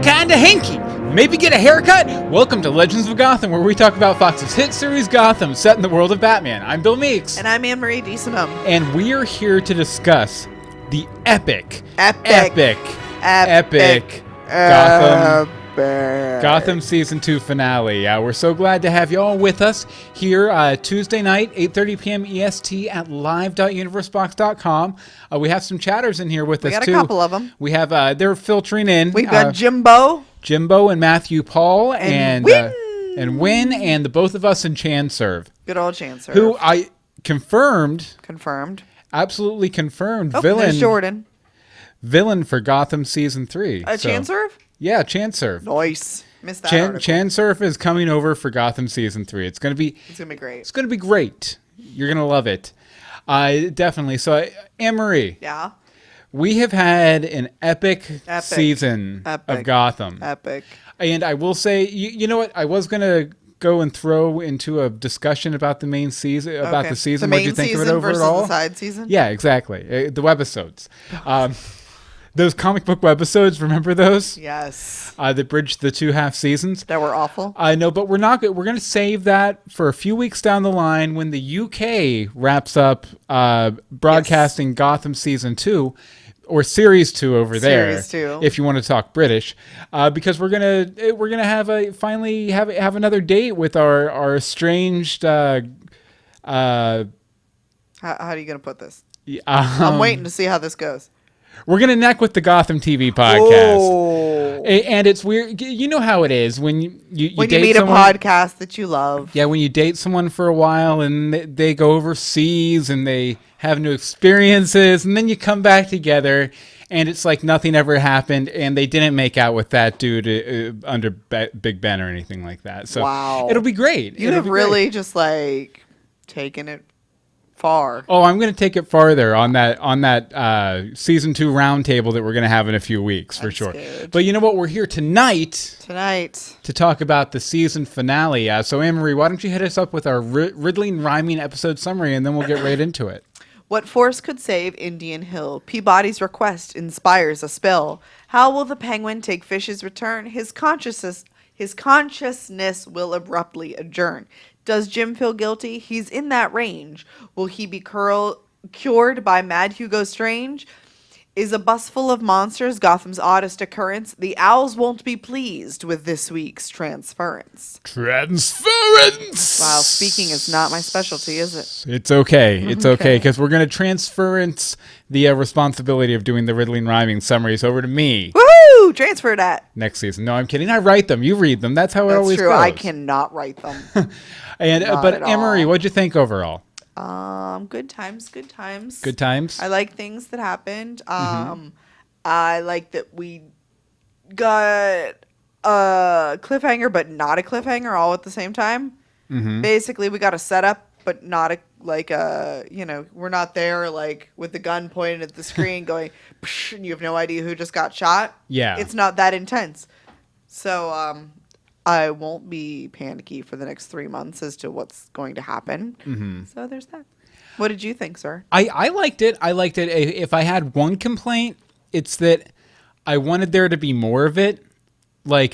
kinda hinky. Maybe get a haircut? Welcome to Legends of Gotham, where we talk about Fox's hit series Gotham, set in the world of Batman. I'm Bill Meeks. And I'm Anne-Marie DeSimone. And we are here to discuss the epic Gotham Season 2 finale. We're so glad to have you all with us here Tuesday night, 8:30 p.m. EST at live.universebox.com. We have some chatters in here with us, too. We got a couple of them. We have, they're filtering in. We've got Jimbo and Matthew Paul and Win and the both of us in Chanserve. Good old Chanserve. Who I confirmed. Absolutely confirmed. Oh, there's Jordan. Villain for Gotham Season 3. Chanserve? Yeah, Chanserve. Nice. Missed that article. Chanserve is coming over for Gotham Season 3. It's going to be great. It's going to be great. You're going to love it. Definitely. So, Anne-Marie. Yeah? We have had an epic season of Gotham. Epic. And I will say, you know what? I was going to go and throw into a discussion about the main season, about the season. What did you think of it overall? The side season? Yeah, exactly. The webisodes. Those comic book webisodes, remember those? Yes. That bridged the two half seasons. That were awful. I know, but we're not good. We're going to save that for a few weeks down the line when the UK wraps up broadcasting Gotham Season 2. Or Series 2 over there, if you want to talk British, because we're gonna have finally have another date with our estranged. How are you gonna put this? I'm waiting to see how this goes. We're gonna neck with the Gotham TV podcast. Oh. And it's weird. You know how it is when you meet someone, a podcast that you love. Yeah, when you date someone for a while and they go overseas and they have new experiences, and then you come back together, and it's like nothing ever happened, and they didn't make out with that dude under Big Ben or anything like that. So wow. It'll be great. You have really just like taken it far. Oh, I'm going to take it farther on that Season 2 roundtable that we're going to have in a few weeks for sure. Scared. But you know what? We're here tonight to talk about the season finale. So Anne-Marie, why don't you hit us up with our riddling rhyming episode summary, and then we'll get right into it. What force could save Indian Hill? Peabody's request inspires a spill. How will the Penguin take Fish's return? His consciousness will abruptly adjourn. Does Jim feel guilty? He's in that range. Will he be cured by Mad Hugo Strange? Is a bus full of monsters Gotham's oddest occurrence? The owls won't be pleased with this week's Transference. Wow, speaking is not my specialty, is it? It's okay. It's okay, because we're going to transference the responsibility of doing the riddling rhyming summaries over to me. Woohoo! Transfer that. Next season. No, I'm kidding. I write them. You read them. That's how it always goes. That's true. I cannot write them. But Anne-Marie, what'd you think overall? Good times. Good times? I like things that happened. I like that we got a cliffhanger, but not a cliffhanger all at the same time. Mm-hmm. Basically, we got a setup, but not we're not there like with the gun pointed at the screen going, psh, and you have no idea who just got shot. Yeah. It's not that intense. So, I won't be panicky for the next 3 months as to what's going to happen. Mm-hmm. So there's that. What did you think, sir? I liked it. If I had one complaint, it's that I wanted there to be more of it. Like,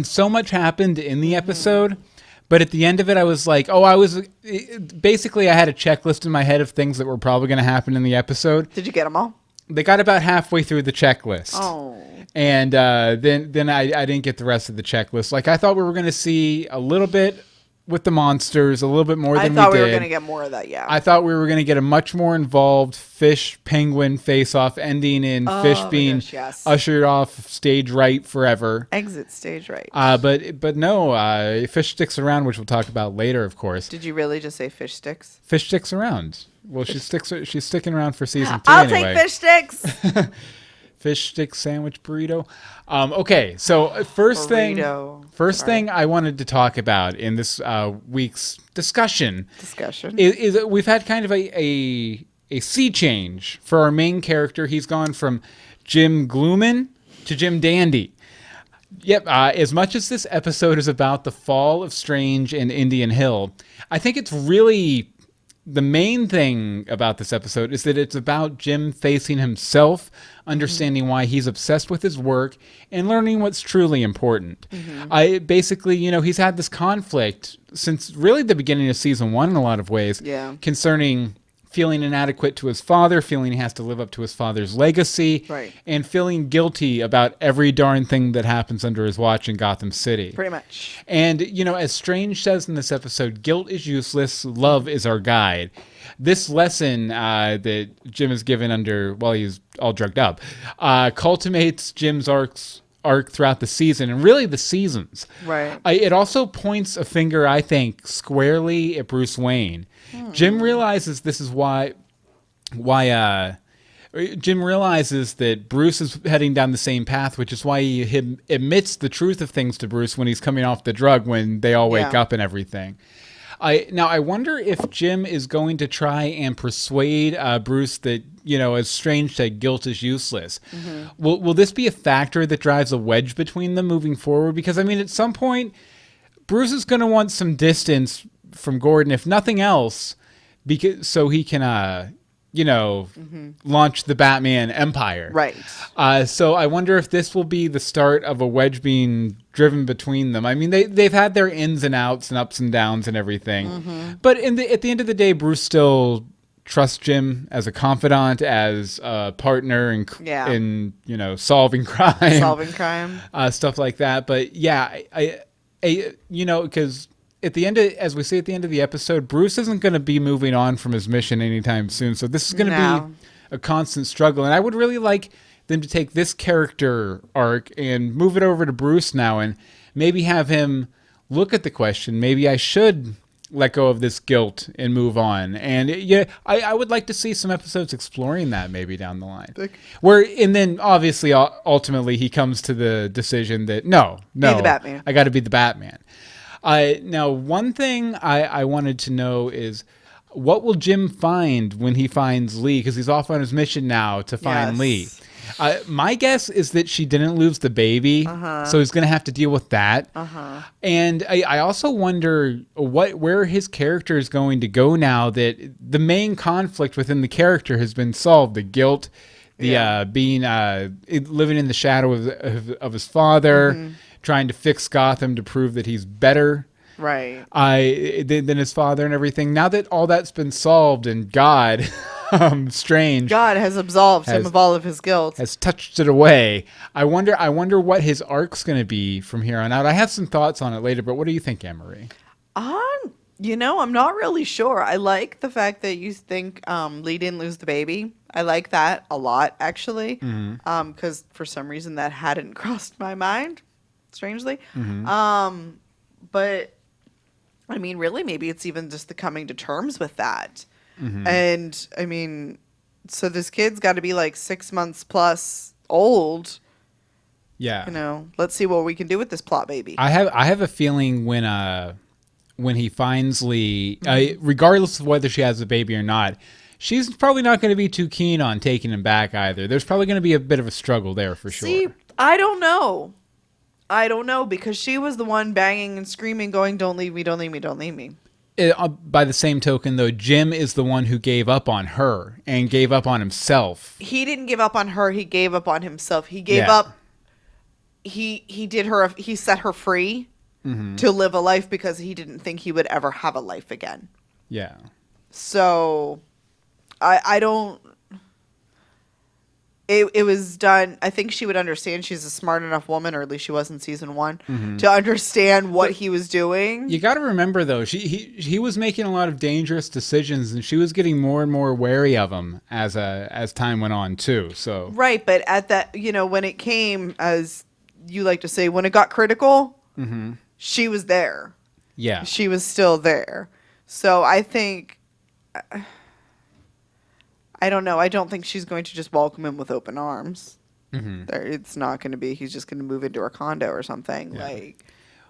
so much happened in the episode, but at the end of it, I was like, basically I had a checklist in my head of things that were probably going to happen in the episode. Did you get them all? They got about halfway through the checklist. Oh. And then I didn't get the rest of the checklist. Like, I thought we were going to see a little bit with the monsters, a little bit more than we did. I thought we were going to get more of that, yeah. I thought we were going to get a much more involved Fish-Penguin face-off ending in Fish being ushered off stage right forever. Exit stage right. But no, Fish sticks around, which we'll talk about later, of course. Did you really just say Fish sticks? Fish sticks around. Well, she's sticking around for season 3 I'll anyway. take Fish sticks. Fish stick sandwich burrito. Okay, so first thing I wanted to talk about in this week's discussion is we've had kind of a sea change for our main character. He's gone from Jim Gloomin to Jim Dandy. Yep, as much as this episode is about the fall of Strange and Indian Hill, I think it's really the main thing about this episode is that it's about Jim facing himself, understanding why he's obsessed with his work, and learning what's truly important. I basically, he's had this conflict since really the beginning of season 1 in a lot of ways, concerning feeling inadequate to his father, feeling he has to live up to his father's legacy, and feeling guilty about every darn thing that happens under his watch in Gotham City. Pretty much. And, as Strange says in this episode, guilt is useless, love is our guide. This lesson that Jim is given while he's all drugged up cultivates Jim's arc throughout the season, and really the seasons. Right. It also points a finger, I think, squarely at Bruce Wayne. Jim realizes this is why Jim realizes that Bruce is heading down the same path, which is why he admits the truth of things to Bruce when he's coming off the drug, when they all wake up and everything. Now, I wonder if Jim is going to try and persuade Bruce that, as Strange said, guilt is useless. Will this be a factor that drives a wedge between them moving forward? Because, at some point, Bruce is going to want some distance from Gordon, if nothing else, so he can, launch the Batman empire. Right. So I wonder if this will be the start of a wedge being driven between them. They've had their ins and outs and ups and downs and everything. But at the end of the day, Bruce still trusts Jim as a confidant, as a partner in solving crime. Stuff like that. But because as we see at the end of the episode, Bruce isn't going to be moving on from his mission anytime soon. So this is going to be a constant struggle. And I would really like them to take this character arc and move it over to Bruce now, and maybe have him look at the question, maybe I should let go of this guilt and move on. And I would like to see some episodes exploring that maybe down the line. And then obviously, ultimately, he comes to the decision that no, be the Batman. I got to be the Batman. Now, one thing I wanted to know is, what will Jim find when he finds Lee? Because he's off on his mission now to find Lee. My guess is that she didn't lose the baby, so he's going to have to deal with that. And I also wonder where his character is going to go now that the main conflict within the character has been solved. The guilt, the being living in the shadow of his father, trying to fix Gotham to prove that he's better than his father and everything. Now that all that's been solved, and God, Strange, God has absolved him of all of his guilt, has touched it away. I wonder what his arc's going to be from here on out. I have some thoughts on it later, but what do you think, Anne-Marie? I'm not really sure. I like the fact that you think Lee didn't lose the baby. I like that a lot, actually, because for some reason that hadn't crossed my mind, strangely. But really, maybe it's even just the coming to terms with that. And so this kid's got to be like 6 months plus old. Yeah. Let's see what we can do with this plot baby. I have a feeling when he finds Lee, regardless of whether she has a baby or not, she's probably not going to be too keen on taking him back either. There's probably going to be a bit of a struggle there for sure. See, I don't know, because she was the one banging and screaming, going, "Don't leave me, don't leave me, don't leave me." By the same token, though, Jim is the one who gave up on her and gave up on himself. He didn't give up on her. He gave up on himself. He gave up. He set her free to live a life because he didn't think he would ever have a life again. Yeah. So, I don't. It was done. I think she would understand. She's a smart enough woman, or at least she was in season 1, to understand what he was doing. You got to remember, though, he was making a lot of dangerous decisions, and she was getting more and more wary of him as time went on too. So right, but at that, when it came, as you like to say, when it got critical, she was there. Yeah, she was still there. So I think. I don't know. I don't think she's going to just welcome him with open arms. It's not going to be. He's just going to move into her condo or something. Yeah.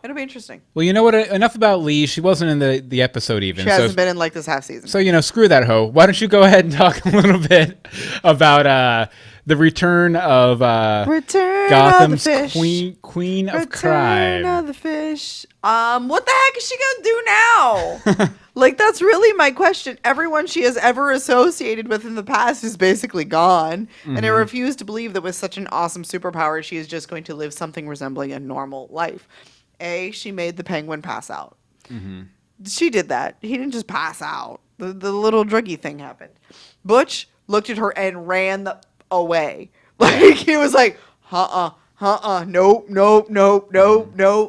It'll be interesting. Well, you know what? Enough about Lee. She wasn't in the episode even. She hasn't been in this half season. So, screw that hoe. Why don't you go ahead and talk a little bit about the return of Gotham's queen of crime. Return of the fish. What the heck is she gonna do now? Like, that's really my question. Everyone she has ever associated with in the past is basically gone, and I refuse to believe that with such an awesome superpower, she is just going to live something resembling a normal life. She made the Penguin pass out. She did that. He didn't just pass out. The little druggy thing happened. Butch looked at her and ran away. Like, he was like, nope.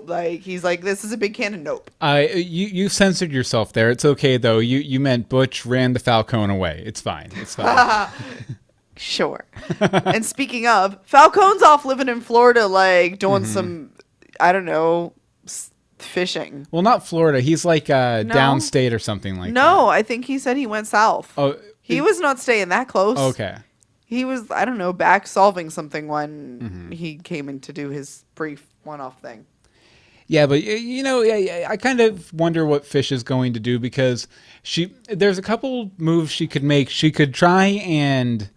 Like, he's like, this is a big cannon. Nope. You censored yourself there. It's okay, though. You meant Butch ran the Falcone away. It's fine. Sure. And speaking of, Falcone's off living in Florida, like, doing some, I don't know, fishing. Well, not Florida. He's like downstate or something like that. No, I think he said he went south. Oh, he was not staying that close. Okay. He was, I don't know, back solving something when he came in to do his brief one-off thing. Yeah, but I kind of wonder what Fish is going to do, because there's a couple moves she could make. She could try and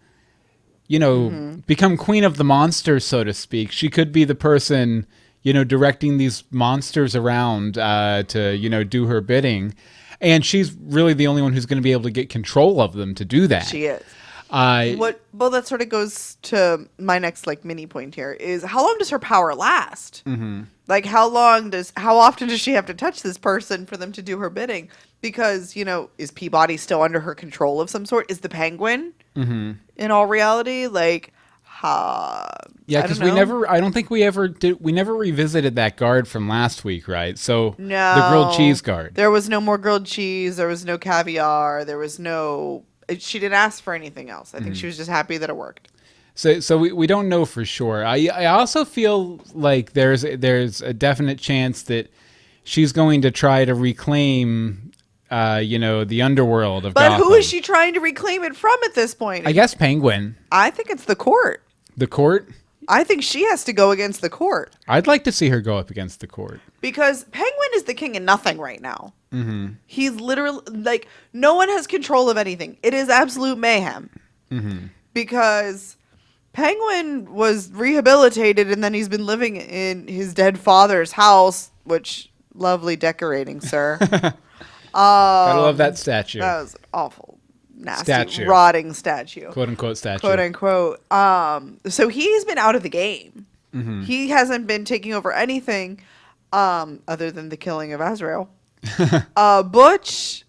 become queen of the monsters, so to speak. She could be the person directing these monsters around to do her bidding, and she's really the only one who's going to be able to get control of them to do that. She is. Well, that sort of goes to my next mini point here is, how long does her power last? Like, how often does she have to touch this person for them to do her bidding? Because, is Peabody still under her control of some sort? Is the Penguin in all reality? Like, yeah, because I don't think we never revisited that guard from last week, right? So no, the grilled cheese guard. There was no more grilled cheese. There was no caviar. There was no. She didn't ask for anything else. I think she was just happy that it worked. So we don't know for sure. I also feel like there's a definite chance that she's going to try to reclaim, the underworld of Gotham. But who is she trying to reclaim it from at this point? I guess Penguin. I think it's the court. The court? I think she has to go against the court. I'd like to see her go up against the court. Because Penguin is the king of nothing right now. He's literally, no one has control of anything. It is absolute mayhem. Because Penguin was rehabilitated, and then he's been living in his dead father's house, which, lovely decorating, sir. Gotta love that statue. That was awful. Nasty, rotting statue. Quote unquote statue. Quote unquote. So he's been out of the game. He hasn't been taking over anything other than the killing of Azrael. Butch,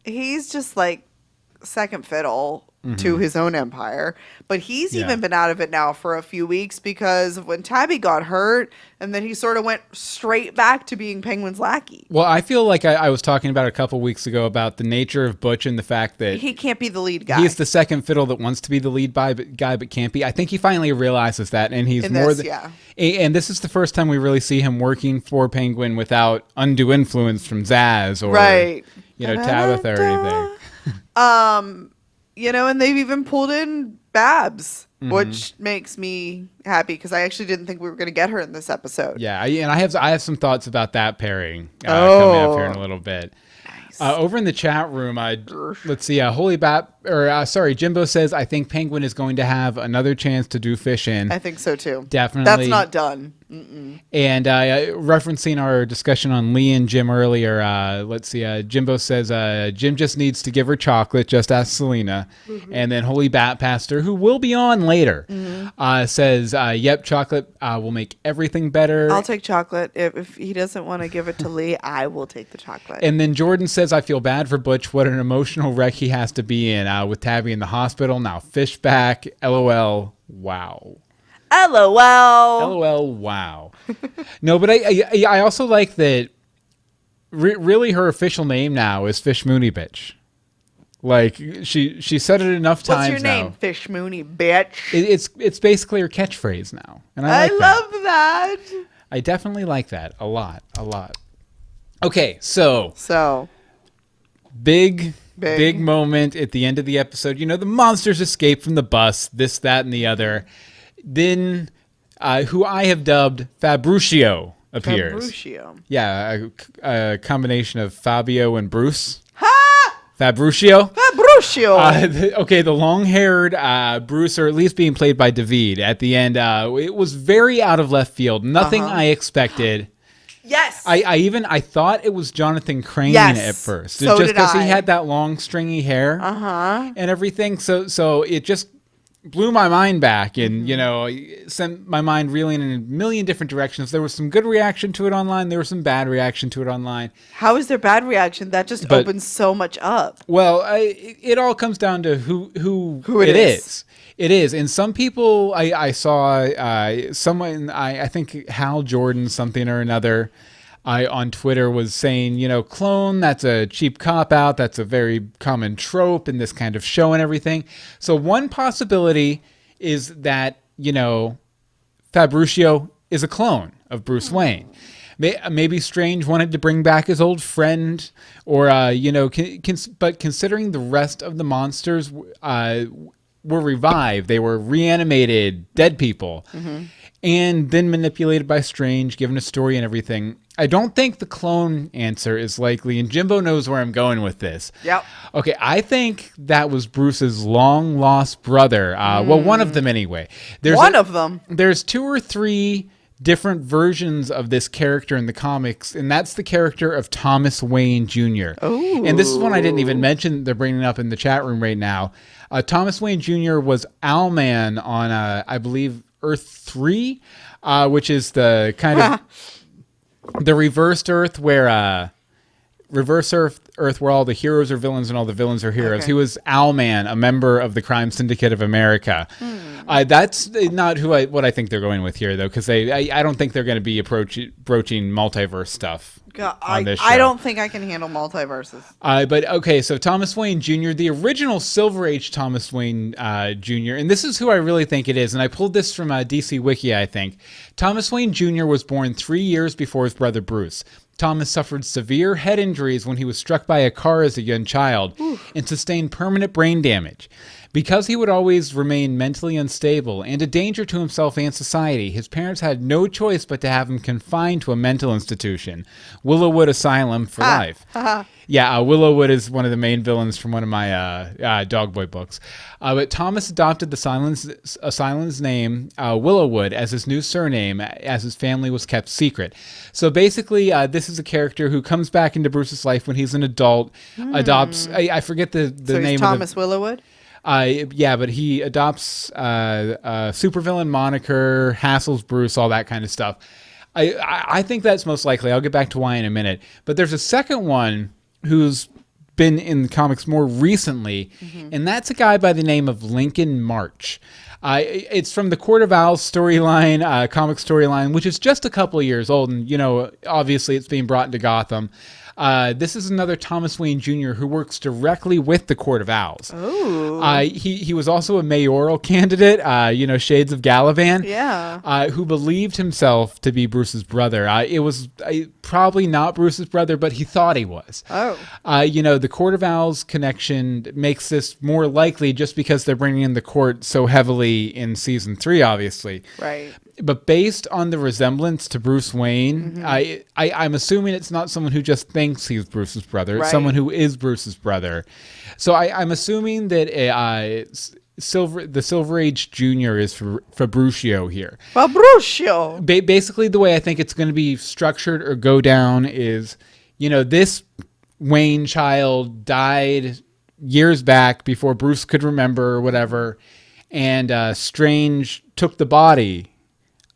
he's just second fiddle to his own empire, but he's even been out of it now for a few weeks because of when Tabby got hurt, and then he sort of went straight back to being Penguin's lackey. Well, I feel like I was talking about a couple weeks ago about the nature of Butch and the fact that he can't be the lead guy. He's the second fiddle that wants to be the lead guy but can't be. I think he finally realizes that, and he's and this is the first time we really see him working for Penguin without undue influence from Zaz or Tabitha or anything. And they've even pulled in Babs, which makes me happy because I actually didn't think we were going to get her in this episode. Yeah, and I have some thoughts about that pairing coming up here in a little bit. Nice. Over in the chat room, let's see. Jimbo says, I think Penguin is going to have another chance to do fish in. I think so too. Definitely. That's not done. And referencing our discussion on Lee and Jim earlier, let's see. Jimbo says Jim just needs to give her chocolate. Just ask Selena. And then Holy Bat Pastor, who will be on later, says, "Yep, chocolate will make everything better." I'll take chocolate. If he doesn't want to give it to Lee, I will take the chocolate. And then Jordan says, "I feel bad for Butch. What an emotional wreck he has to be in with Tabby in the hospital. Now fish back. LOL. Wow." LOL. Wow. No, but I also like that. Really, her official name now is Fish Mooney Bitch. She said it enough times. What's your name? Now. Fish Mooney Bitch. It's basically her catchphrase now, and I love that. I definitely like that a lot. Okay, so big moment at the end of the episode. The monsters escape from the bus. This, that, and the other. Then, who I have dubbed Fabruccio appears. Fabruccio. Yeah, a combination of Fabio and Bruce. Ha! Fabruccio. Fabruscio. The long-haired Bruce, or at least being played by David at the end, it was very out of left field. Nothing I expected. Yes. I thought it was Jonathan Crane at first. So just because he had that long stringy hair and everything. So it just blew my mind back and, sent my mind reeling in a million different directions. There was some good reaction to it online. There was some bad reaction to it online. How is there bad reaction? That just opens so much up. Well, it all comes down to who it is. It is. And some people I saw someone, I think Hal Jordan something or another on Twitter was saying, clone, that's a cheap cop-out. That's a very common trope in this kind of show and everything. So one possibility is that, Fabruscio is a clone of Bruce Wayne. Maybe Strange wanted to bring back his old friend or, but considering the rest of the monsters were revived, they were reanimated, dead people, and then manipulated by Strange, given a story and everything. I don't think the clone answer is likely, and Jimbo knows where I'm going with this. Yep. Okay, I think that was Bruce's long-lost brother. Well, one of them anyway. There's 2 or 3 different versions of this character in the comics, and that's the character of Thomas Wayne Jr. Ooh. And this is one I didn't even mention. They're bringing it up in the chat room right now. Thomas Wayne Jr. was Owlman on, I believe, Earth 3, which is the kind of the reversed Earth where where all the heroes are villains and all the villains are heroes. Okay. He was Owlman, a member of the crime syndicate of America. That's not what I think they're going with here, though, because I don't think they're going to be broaching multiverse stuff on this show. I don't think I can handle multiverses. But okay, so Thomas Wayne Jr., the original Silver Age Thomas Wayne Jr., and this is who I really think it is, and I pulled this from DC Wiki, I think. Thomas Wayne Jr. was born 3 years before his brother Bruce. Thomas suffered severe head injuries when he was struck by a car as a young child and sustained permanent brain damage. Because he would always remain mentally unstable and a danger to himself and society, his parents had no choice but to have him confined to a mental institution, Willowwood Asylum for life. Yeah, Willowwood is one of the main villains from one of my Dogboy books. But Thomas adopted the asylum's name, Willowwood, as his new surname, as his family was kept secret. So basically, this is a character who comes back into Bruce's life when he's an adult, adopts, I forget the name of Thomas Willowwood? Yeah, but he adopts supervillain moniker, hassles Bruce, all that kind of stuff. I think that's most likely. I'll get back to why in a minute. But there's a second one who's been in the comics more recently, and that's a guy by the name of Lincoln March. It's from the Court of Owls storyline, comic storyline, which is just a couple of years old, and obviously it's being brought into Gotham. This is another Thomas Wayne Jr. who works directly with the Court of Owls. Oh. He was also a mayoral candidate, Shades of Galavan. Yeah. Who believed himself to be Bruce's brother. It was probably not Bruce's brother, but he thought he was. Oh. The Court of Owls connection makes this more likely just because they're bringing in the court so heavily in season 3, obviously. Right. But based on the resemblance to Bruce Wayne, I'm assuming it's not someone who just thinks he's Bruce's brother. It's someone who is Bruce's brother. So I'm assuming that the Silver Age Jr. is Fabruscio here. Fabruscio! Basically, the way I think it's going to be structured or go down is, this Wayne child died years back before Bruce could remember or whatever, and Strange took the body.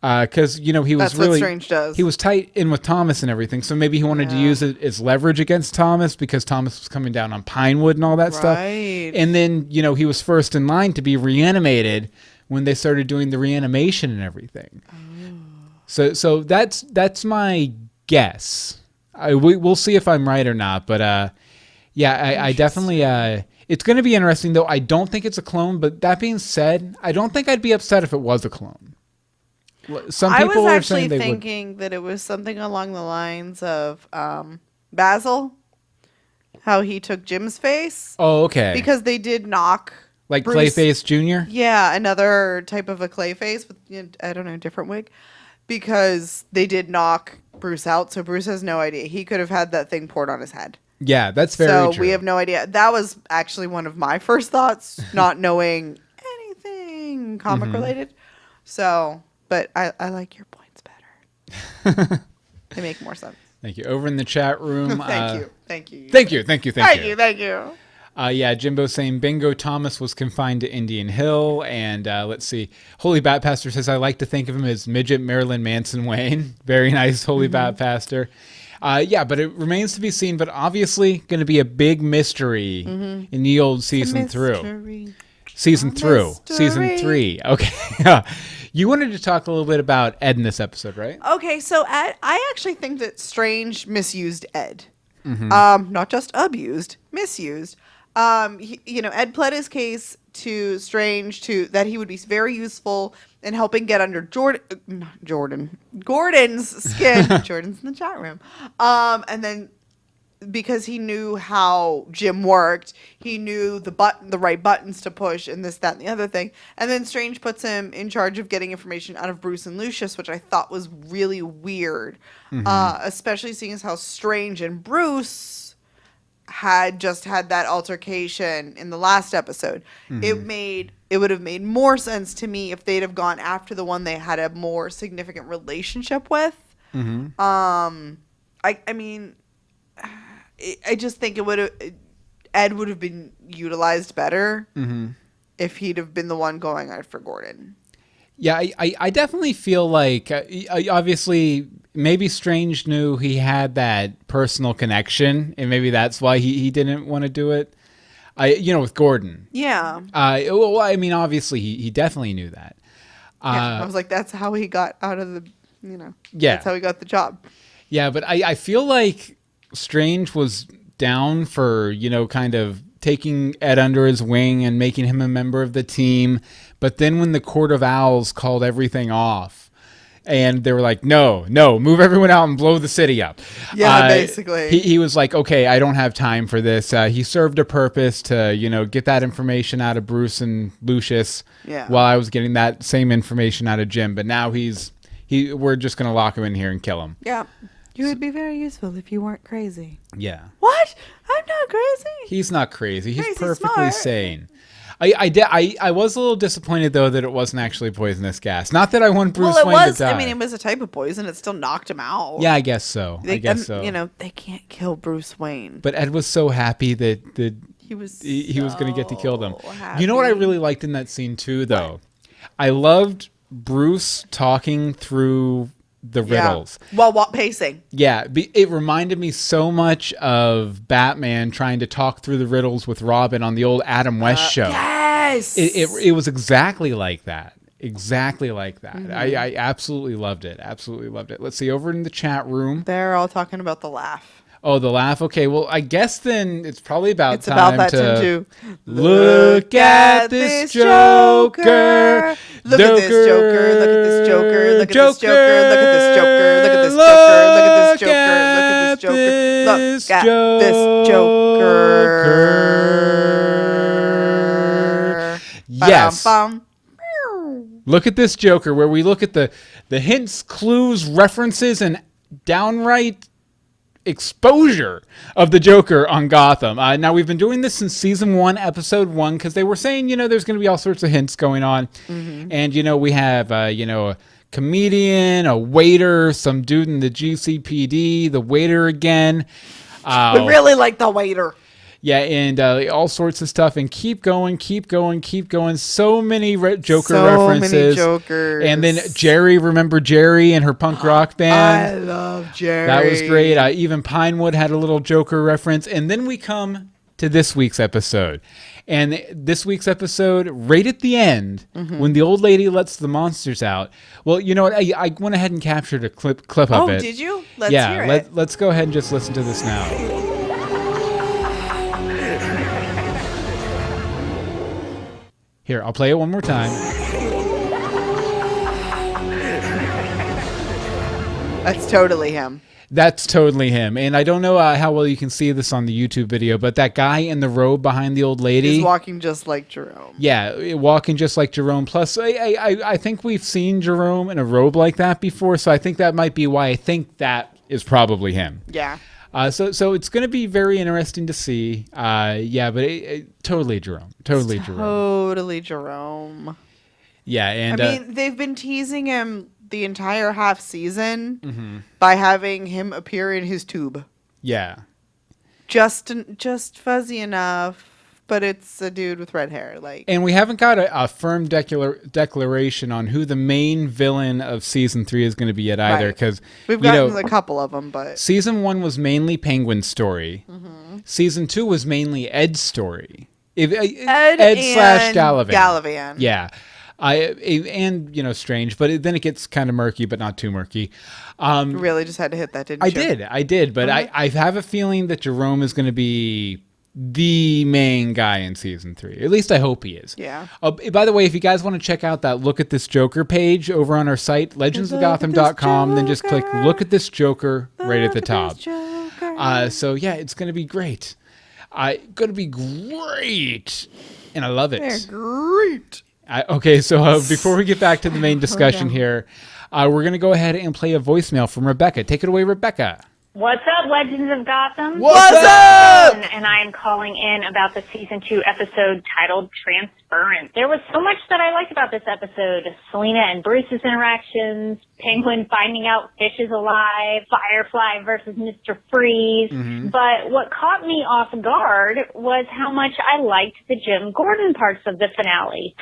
Because he was That's really what Strange does. He was tight in with Thomas and everything, so maybe he wanted to use it as leverage against Thomas because Thomas was coming down on Pinewood and all that stuff. And then he was first in line to be reanimated when they started doing the reanimation and everything. So that's my guess. We'll see if I'm right or not, but I definitely. It's going to be interesting though. I don't think it's a clone, but that being said, I don't think I'd be upset if it was a clone. Some people I was are actually saying thinking that it was something along the lines of Basil, how he took Jim's face. Oh, okay. Because they did knock like Bruce, Clayface Jr.? Yeah, another type of a Clayface with, I don't know, different wig. Because they did knock Bruce out, so Bruce has no idea. He could have had that thing poured on his head. Yeah, that's very true. So we have no idea. That was actually one of my first thoughts, not knowing anything comic related. So, but I like your points better. They make more sense. Thank you. Over in the chat room. Thank you. Yeah, Jimbo saying Bingo Thomas was confined to Indian Hill. And let's see. Holy Bat Pastor says, I like to think of him as midget Marilyn Manson Wayne. Very nice, Holy Bat Pastor. Yeah, but it remains to be seen. But obviously going to be a big mystery in the old season through. Season 3. Okay. You wanted to talk a little bit about Ed in this episode, right? Okay, so Ed, I actually think that Strange misused Ed. Not just abused, misused. Ed pled his case to Strange that he would be very useful in helping get under Gordon's skin. Jordan's in the chat room. And then because he knew how Jim worked, he knew the right buttons to push and this, that, and the other thing. And then Strange puts him in charge of getting information out of Bruce and Lucius, which I thought was really weird. Especially seeing as how Strange and Bruce had just had that altercation in the last episode. It would have made more sense to me if they'd have gone after the one they had a more significant relationship with. I just think Ed would have been utilized better if he'd have been the one going after Gordon. Yeah, I definitely feel like obviously maybe Strange knew he had that personal connection, and maybe that's why he didn't want to do it. With Gordon. Yeah. Well, I mean, obviously he definitely knew that. I was like, that's how he got out of the, Yeah. That's how he got the job. Yeah, but I feel like Strange was down for, kind of taking Ed under his wing and making him a member of the team. But then when the Court of Owls called everything off and they were like, no, move everyone out and blow the city up. Yeah, basically. He was like, okay, I don't have time for this. He served a purpose to, get that information out of Bruce and Lucius while I was getting that same information out of Jim. But now we're just going to lock him in here and kill him. Yeah. You would be very useful if you weren't crazy. Yeah. What? I'm not crazy. He's not crazy. He's Crazy perfectly smart. sane. I was a little disappointed, though, that it wasn't actually poisonous gas. Not that I want Bruce Wayne to die. I mean, it was a type of poison. It still knocked him out. Yeah, I guess so. They can't kill Bruce Wayne. But Ed was so happy that he was going to get to kill them. Happy. You know what I really liked in that scene, too, though? I loved Bruce talking through the riddles while pacing. Yeah, it reminded me so much of Batman trying to talk through the riddles with Robin on the old Adam West show. Yes, it was exactly like that. I absolutely loved it. Let's see, over in the chat room, they're all talking about the laugh. Oh, the laugh. Okay, well, I guess then it's probably about it's time about that to look at this Joker. Look at this Joker. Look at this Joker. Look at this Joker. Look at this Joker. Look at this Joker. Look at this Joker. Look at this Joker. Look at this Joker. Yes. Look at this Joker, where we look at the hints, clues, references, and downright exposure of the Joker on Gotham. Now, we've been doing this since season 1, episode 1, because they were saying, there's going to be all sorts of hints going on. And, we have, a comedian, a waiter, some dude in the GCPD, the waiter again. We really like the waiter. Yeah, and all sorts of stuff, and keep going. So many Joker references. So many Jokers. And then Jerry, remember Jerry and her punk rock band? I love Jerry. That was great. Even Pinewood had a little Joker reference. And then we come to this week's episode. And this week's episode, right at the end, when the old lady lets the monsters out. Well, you know what? I went ahead and captured a clip of it. Oh, did you? Let's hear it. Let's go ahead and just listen to this now. Here, I'll play it one more time. That's totally him. That's totally him. And I don't know how well you can see this on the YouTube video, but that guy in the robe behind the old lady. He's walking just like Jerome. Yeah, walking just like Jerome. Plus, I think we've seen Jerome in a robe like that before, so I think that might be why I think that is probably him. Yeah. So it's going to be very interesting to see. But totally Jerome. Totally Jerome. Yeah, and I mean, they've been teasing him the entire half season by having him appear in his tube. Yeah. Just fuzzy enough, but it's a dude with red hair. And we haven't got a firm declaration on who the main villain of season 3 is going to be yet either, because we've gotten a couple of them. But season 1 was mainly Penguin's story. Season 2 was mainly Ed's story. Ed / Gallivan. Yeah. And Strange, but then it gets kind of murky, but not too murky. You really just had to hit that, didn't you? I did, but I have a feeling that Jerome is going to be the main guy in season 3. At least I hope he is. Yeah. By the way, if you guys want to check out that Look at This Joker page over on our site, legendsofgotham.com, then just click Look at This Joker right at the top. So yeah, it's going to be great. Going to be great. And I love it. They're great. Okay, so before we get back to the main discussion here, we're going to go ahead and play a voicemail from Rebecca. Take it away, Rebecca. What's up, Legends of Gotham? What's up? And I am calling in about the Season 2 episode titled Transference. There was so much that I liked about this episode. Selena and Bruce's interactions, Penguin finding out Fish is alive, Firefly versus Mr. Freeze. But what caught me off guard was how much I liked the Jim Gordon parts of the finale.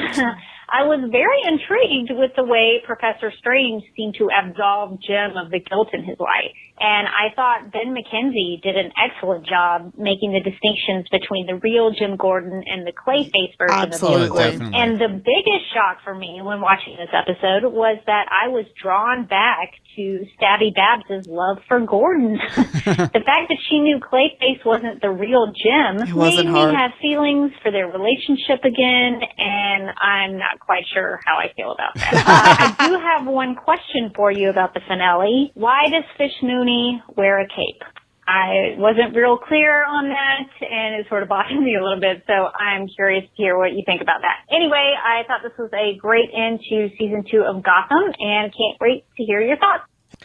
I was very intrigued with the way Professor Strange seemed to absolve Jim of the guilt in his life. And I thought Ben McKenzie did an excellent job making the distinctions between the real Jim Gordon and the Clayface version of Jim Gordon. And the biggest shock for me when watching this episode was that I was drawn back to Stabby Babs' love for Gordon. The fact that she knew Clayface wasn't the real Jim made me have feelings for their relationship again, and I'm not quite sure how I feel about that. I do have one question for you about the finale. Why does Fish Mooney wear a cape? I wasn't real clear on that, and it sort of bothered me a little bit, so I'm curious to hear what you think about that. Anyway, I thought this was a great end to Season 2 of Gotham, and can't wait to hear your thoughts.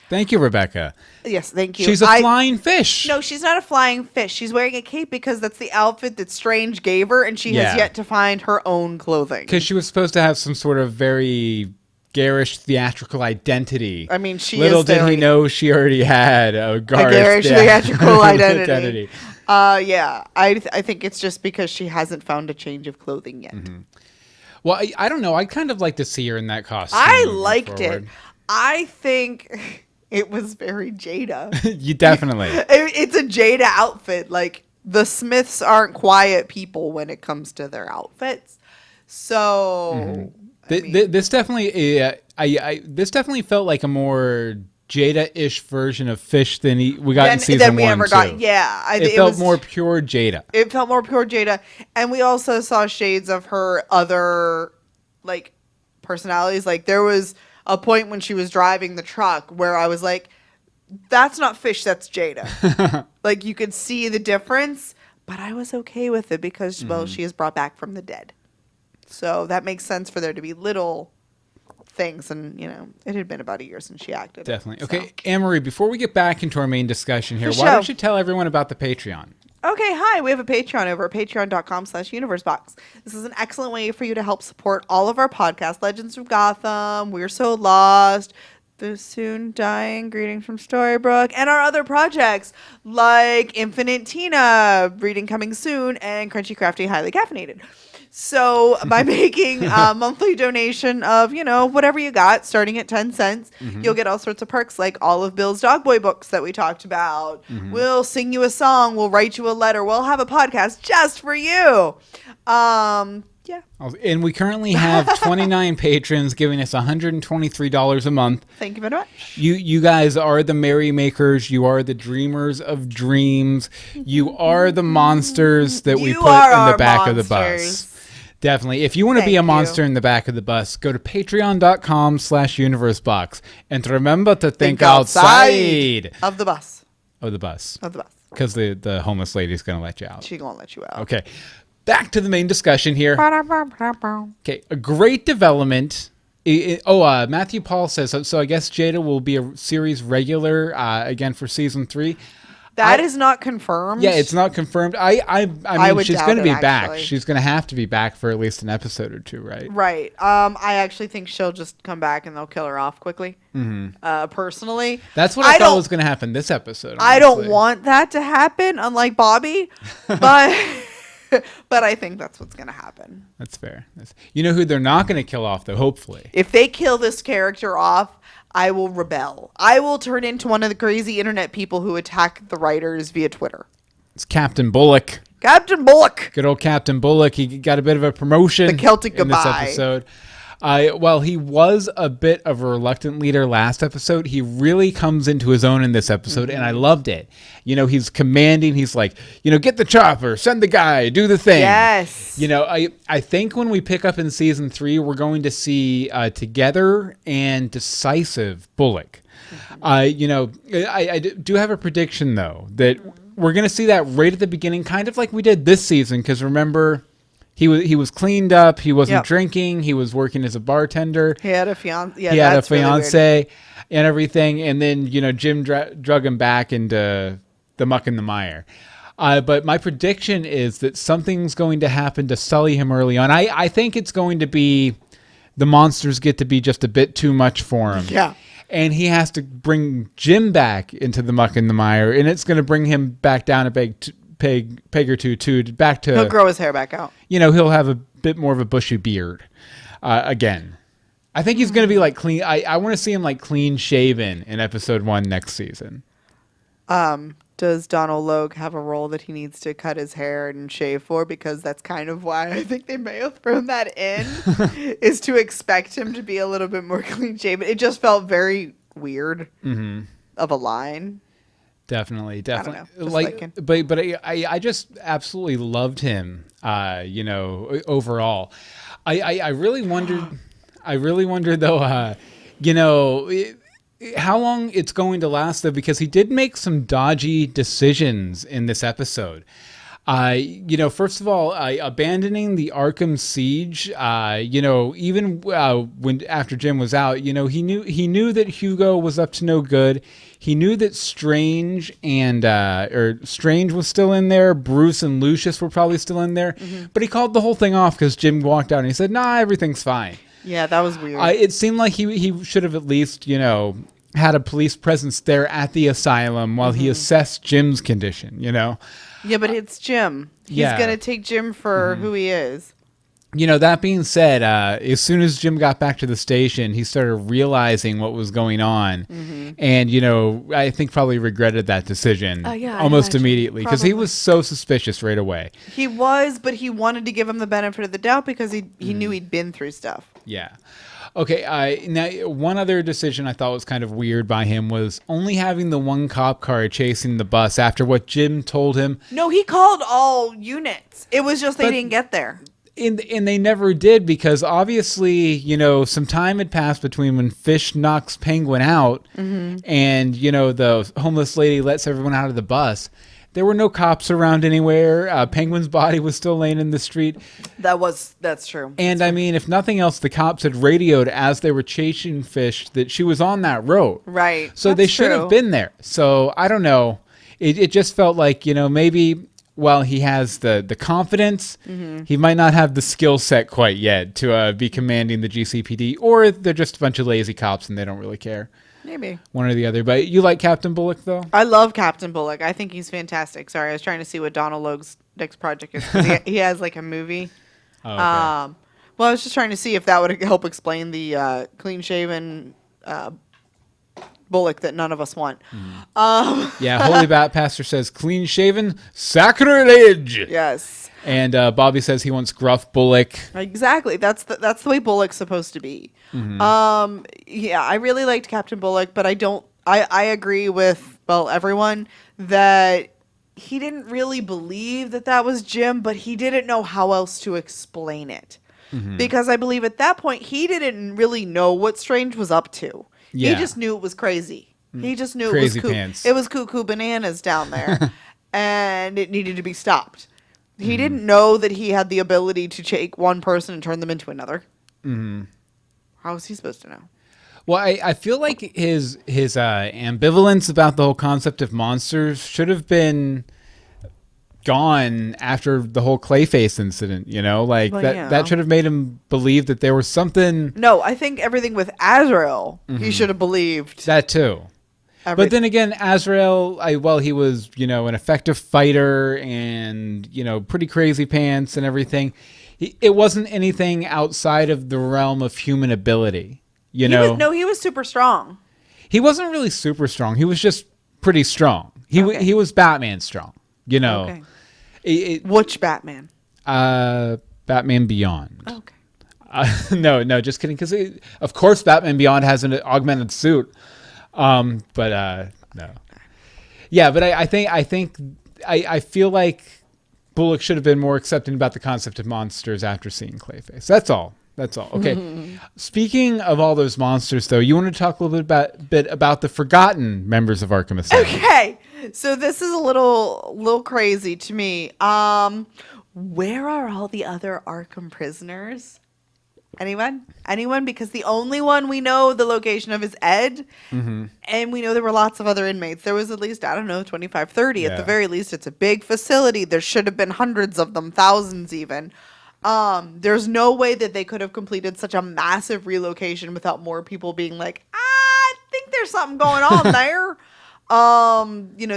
Thank you, Rebecca. Yes, thank you. She's a flying fish. No, she's not a flying fish. She's wearing a cape because that's the outfit that Strange gave her, and she has yet to find her own clothing. Because she was supposed to have some sort of very garish theatrical identity. I mean, Little did he know she already had a garish theatrical identity. I think it's just because she hasn't found a change of clothing yet. Well, I don't know. I'd kind of like to see her in that costume. I liked it. I think it was very Jada. You definitely. It's a Jada outfit. Like, the Smiths aren't quiet people when it comes to their outfits. So this definitely this definitely felt like a more Jada-ish version of Fish than we got in season 1 too. Yeah, it felt more pure Jada. It felt more pure Jada, and we also saw shades of her other personalities. Like, there was a point when she was driving the truck where I was like, "That's not Fish, that's Jada." Like, you could see the difference, but I was okay with it because she is brought back from the dead. So that makes sense for there to be little things, and it had been about a year since she acted. Definitely. Okay, Anne-Marie, before we get back into our main discussion here, why don't you tell everyone about the Patreon? Okay, hi. We have a Patreon over at patreon.com/universebox. This is an excellent way for you to help support all of our podcasts, Legends of Gotham, We're So Lost, The Soon Dying, Greetings from Storybrooke, and our other projects like Infinite Tina, reading coming soon, and Crunchy Crafty Highly Caffeinated. So by making a monthly donation of, whatever you got, starting at 10 cents, you'll get all sorts of perks like all of Bill's Dog Boy books that we talked about. We'll sing you a song. We'll write you a letter. We'll have a podcast just for you. Yeah. And we currently have 29 patrons giving us $123 a month. Thank you very much. You guys are the merrymakers. You are the dreamers of dreams. You are the monsters that we put in the back of the bus. Definitely. If you want to be a monster in the back of the bus, go to patreon.com/universebox. And remember to think outside of the bus. Of the bus. Of the bus. Because the homeless lady's going to let you out. She's going to let you out. Okay. Back to the main discussion here. Okay. A great development. Matthew Paul says, so I guess Jada will be a series regular again for season 3. That is not confirmed. Yeah, it's not confirmed. I mean, she's going to be back. Actually. She's going to have to be back for at least an episode or two, right? Right. I actually think she'll just come back and they'll kill her off quickly. Personally, that's what I thought was going to happen this episode. Honestly. I don't want that to happen, unlike Bobby, but but I think that's what's going to happen. That's fair. You know who they're not going to kill off, though. Hopefully, if they kill this character off, I will rebel. I will turn into one of the crazy internet people who attack the writers via Twitter. It's Captain Bullock. Captain Bullock. Good old Captain Bullock. He got a bit of a promotion. The Celtic in goodbye. This episode. While he was a bit of a reluctant leader last episode, he really comes into his own in this episode, and I loved it. You know, he's commanding. He's like, you know, get the chopper, send the guy, do the thing. Yes. You know, I think when we pick up in season 3, we're going to see together and decisive Bullock. You know, I do have a prediction, though, that we're going to see that right at the beginning, kind of like we did this season, because remember... He was cleaned up. He wasn't drinking. He was working as a bartender. He had a fiance. Yeah, he had a fiance really and everything. And then, you know, Jim drug him back into the muck and the mire. But my prediction is that something's going to happen to sully him early on. I think it's going to be the monsters get to be just a bit too much for him. Yeah. And he has to bring Jim back into the muck and the mire. And it's going to bring him back down a peg or two back to... He'll grow his hair back out. You know, he'll have a bit more of a bushy beard again. I think he's going to be like clean. I want to see him like clean shaven in episode 1 next season. Does Donald Logue have a role that he needs to cut his hair and shave for? Because that's kind of why I think they may have thrown that in, is to expect him to be a little bit more clean shaven. It just felt very weird of a line. Definitely. Like, but I just absolutely loved him. You know, overall, I really wondered though. You know, how long it's going to last though, because he did make some dodgy decisions in this episode. You know, first of all, abandoning the Arkham siege. You know, even when after Jim was out, you know, he knew that Hugo was up to no good. He knew that Strange Strange was still in there. Bruce and Lucius were probably still in there, but he called the whole thing off because Jim walked out and he said, "Nah, everything's fine." Yeah, that was weird. It seemed like he should have at least, you know, had a police presence there at the asylum while he assessed Jim's condition. You know. Yeah, but it's Jim. He's going to take Jim for who he is. You know, that being said, as soon as Jim got back to the station, he started realizing what was going on. And, you know, I think probably regretted that decision almost immediately because he was so suspicious right away. He was, but he wanted to give him the benefit of the doubt because he knew he'd been through stuff. Yeah. Okay, now one other decision I thought was kind of weird by him was only having the one cop car chasing the bus after what Jim told him. No, he called all units. It was just they didn't get there. And they never did because obviously, you know, some time had passed between when Fish knocks Penguin out and, you know, the homeless lady lets everyone out of the bus. There were no cops around anywhere. Penguin's body was still laying in the street. That's true. And I mean, if nothing else, the cops had radioed as they were chasing Fish that she was on that road. Right. So they should have been there. So I don't know. It just felt like, you know, maybe while he has the confidence, he might not have the skill set quite yet to be commanding the GCPD, or they're just a bunch of lazy cops and they don't really care. Maybe. One or the other. But you like Captain Bullock, though? I love Captain Bullock. I think he's fantastic. Sorry, I was trying to see what Donald Logue's next project is. 'Cause he has, like, a movie. Oh, okay. Well, I was just trying to see if that would help explain the clean-shaven Bullock that none of us want. Yeah, Holy Bat Pastor says, clean-shaven, sacrilege! Yes. And Bobby says he wants gruff Bullock. Exactly. That's the way Bullock's supposed to be. Yeah, I really liked Captain Bullock, but I agree with, well, everyone that he didn't really believe that was Jim, but he didn't know how else to explain it. Because I believe at that point, he didn't really know what Strange was up to. Yeah. He just knew it was crazy. He just knew crazy it was pants. It was cuckoo bananas down there, and it needed to be stopped. He didn't know that he had the ability to take one person and turn them into another. How was he supposed to know? Well, I feel like his ambivalence about the whole concept of monsters should have been gone after the whole Clayface incident, that should have made him believe that there was something. No, I think everything with Azrael, he should have believed. That too. But then again, Azrael, he was, an effective fighter and, pretty crazy pants and everything. It wasn't anything outside of the realm of human ability, He was super strong. He wasn't really super strong. He was just pretty strong. He was Batman strong, Okay. Which Batman? Batman Beyond. Okay. No, just kidding. Because of course, Batman Beyond has an augmented suit. No. Yeah, but I feel like Bullock should have been more accepting about the concept of monsters after seeing Clayface. That's all. Okay. Speaking of all those monsters, though, you want to talk a little bit about the forgotten members of Arkham Asylum. Okay. So this is a little crazy to me. Where are all the other Arkham prisoners? Anyone? Because the only one we know the location of is Ed. Mm-hmm. And we know there were lots of other inmates. There was at least, 25, 30. Yeah. At the very least, it's a big facility. There should have been hundreds of them, thousands even. There's no way that they could have completed such a massive relocation without more people being like, I think there's something going on there.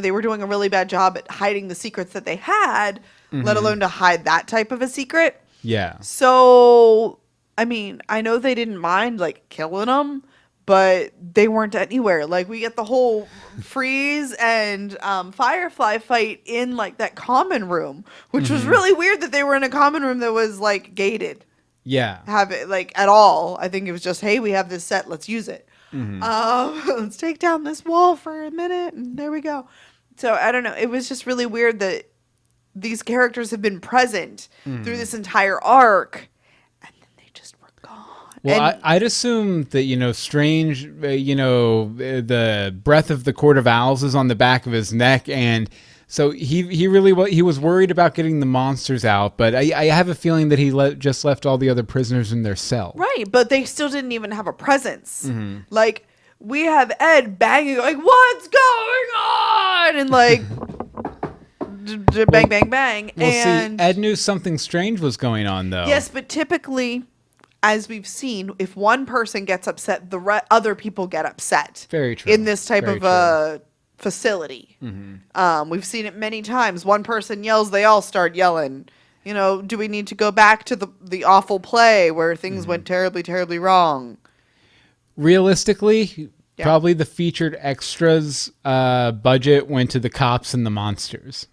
They were doing a really bad job at hiding the secrets that they had, let alone to hide that type of a secret. Yeah. So, I know they didn't mind, killing them, but they weren't anywhere. We get the whole Freeze and Firefly fight in, that common room, which was really weird that they were in a common room that was, gated. Yeah. Have it, at all. I think it was just, hey, we have this set, let's use it. Let's take down this wall for a minute, and there we go. So, I don't know. It was just really weird that these characters have been present through this entire arc, and then they just were gone. Well, I'd assume that, Strange, the breath of the Court of Owls is on the back of his neck, and so he was worried about getting the monsters out, but I have a feeling that he just left all the other prisoners in their cell. Right, but they still didn't even have a presence. Mm-hmm. We have Ed banging, what's going on? And bang, bang, bang. Well, and see, Ed knew something strange was going on, though. Yes, but typically, as we've seen, if one person gets upset, the other people get upset. Very true. In this type of facility. Mm-hmm. We've seen it many times. One person yells, they all start yelling. Do we need to go back to the awful play where things went terribly, terribly wrong? Realistically, probably the featured extras budget went to the cops and the monsters.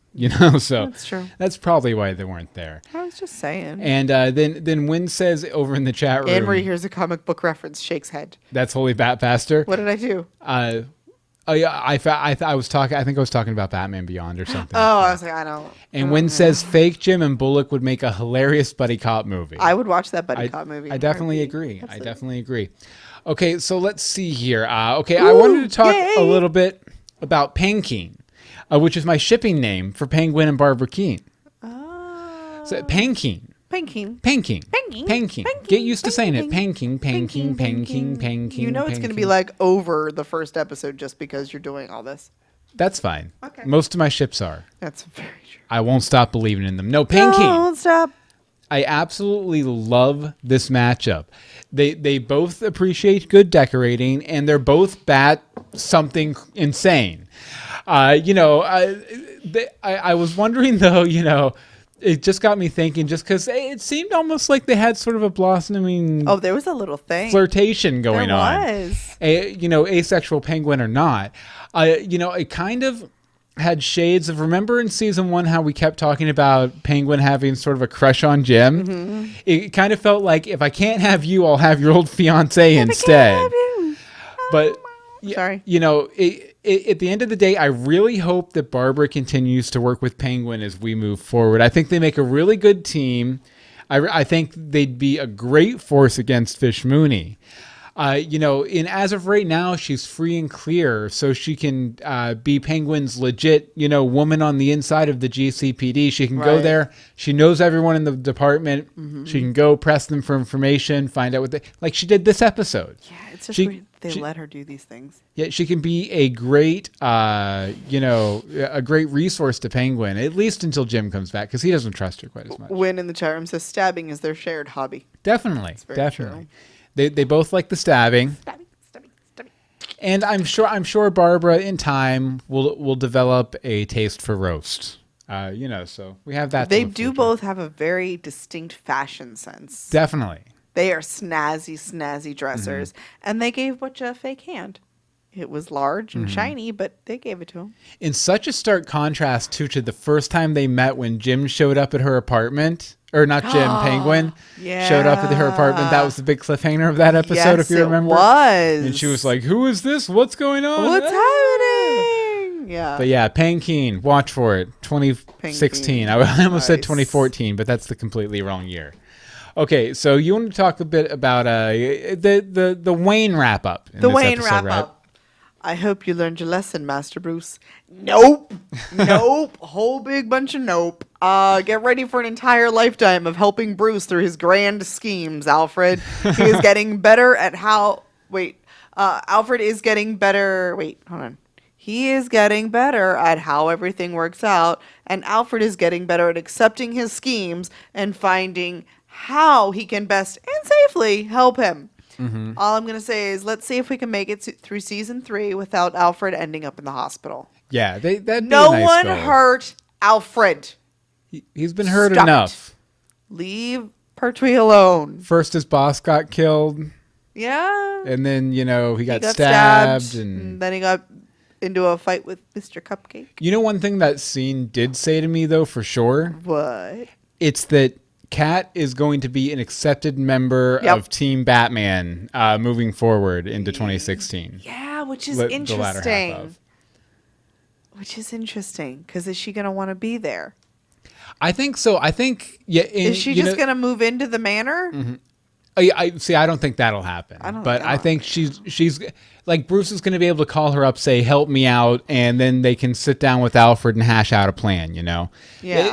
So that's true. That's probably why they weren't there. I was just saying. And then Wynn says over in the chat room, Anne-Marie hears a comic book reference, shakes head. That's Holy Bat Faster. What did I do? Oh yeah, I was talking. I think I was talking about Batman Beyond or something. Oh, I was like, I don't. And Wynn says fake Jim and Bullock would make a hilarious buddy cop movie. I would watch that buddy cop movie. I definitely agree. Absolutely. I definitely agree. Okay, so let's see here. I wanted to talk a little bit about Pankeen, which is my shipping name for Penguin and Barbara Keene. Oh. So Pankeen. Pankeen. Get used to saying it. Pankeen. It's going to be over the first episode just because you're doing all this. That's fine. Okay. Most of my ships are. That's very true. I won't stop believing in them. No, Pankeen. Don't stop. I absolutely love this matchup. They both appreciate good decorating, and they're both bat something insane. I was wondering though, it just got me thinking, just because it seemed almost like they had sort of a blossoming. Oh, there was a little thing. Flirtation going on. There was. Asexual penguin or not. It kind of had shades of, remember in season 1 how we kept talking about Penguin having sort of a crush on Jim? Mm-hmm. It kind of felt like, if I can't have you, I'll have your old fiance instead. I can't have you. But sorry. At the end of the day, I really hope that Barbara continues to work with Penguin as we move forward. I think they make a really good team. I think they'd be a great force against Fish Mooney. as of right now, she's free and clear, so she can be Penguin's legit, woman on the inside of the GCPD. She can go there. She knows everyone in the department. Mm-hmm. She can go press them for information, find out like she did this episode. Yeah, it's just weird they let her do these things. Yeah, she can be a great, a great resource to Penguin, at least until Jim comes back, because he doesn't trust her quite as much. Win in the chat room says stabbing is their shared hobby. Definitely. They both like the stabbing. Stabbing. And I'm sure Barbara in time will develop a taste for roast. So we have that. They do both have a very distinct fashion sense. Definitely. They are snazzy dressers, and they gave Butch a fake hand. It was large and shiny, but they gave it to him. In such a stark contrast to the first time they met when Jim showed up at her apartment. Or not Jim, Penguin showed up at her apartment. That was the big cliffhanger of that episode, if you remember. It was. And she was like, "Who is this? What's going on? What's happening?" Yeah. But yeah, Pankeen, watch for it. 2016. I almost said 2014, but that's the completely wrong year. Okay, so you want to talk a bit about the Wayne wrap up. The Wayne wrap up. I hope you learned your lesson, Master Bruce. Nope. A whole big bunch of nope. Get ready for an entire lifetime of helping Bruce through his grand schemes, Alfred. He is getting better at how... Alfred is getting better... Wait, hold on. He is getting better at how everything works out, and Alfred is getting better at accepting his schemes and finding how he can best and safely help him. Mm-hmm. All I'm going to say is let's see if we can make it through season 3 without Alfred ending up in the hospital. Yeah, that'd no be a nice one goal. Hurt Alfred. He's been hurt enough. Leave Pertwee alone. First his boss got killed. Yeah. And then, he got stabbed. And then he got into a fight with Mr. Cupcake. One thing that scene did say to me, though, for sure? What? It's that Cat is going to be an accepted member of Team Batman moving forward into 2016. Yeah, which is interesting. Which is interesting, because is she going to want to be there? I think so. I think, is she just going to move into the manor? Mm-hmm. I don't think that'll happen. I think she's like Bruce is going to be able to call her up, say, "Help me out," and then they can sit down with Alfred and hash out a plan. Yeah.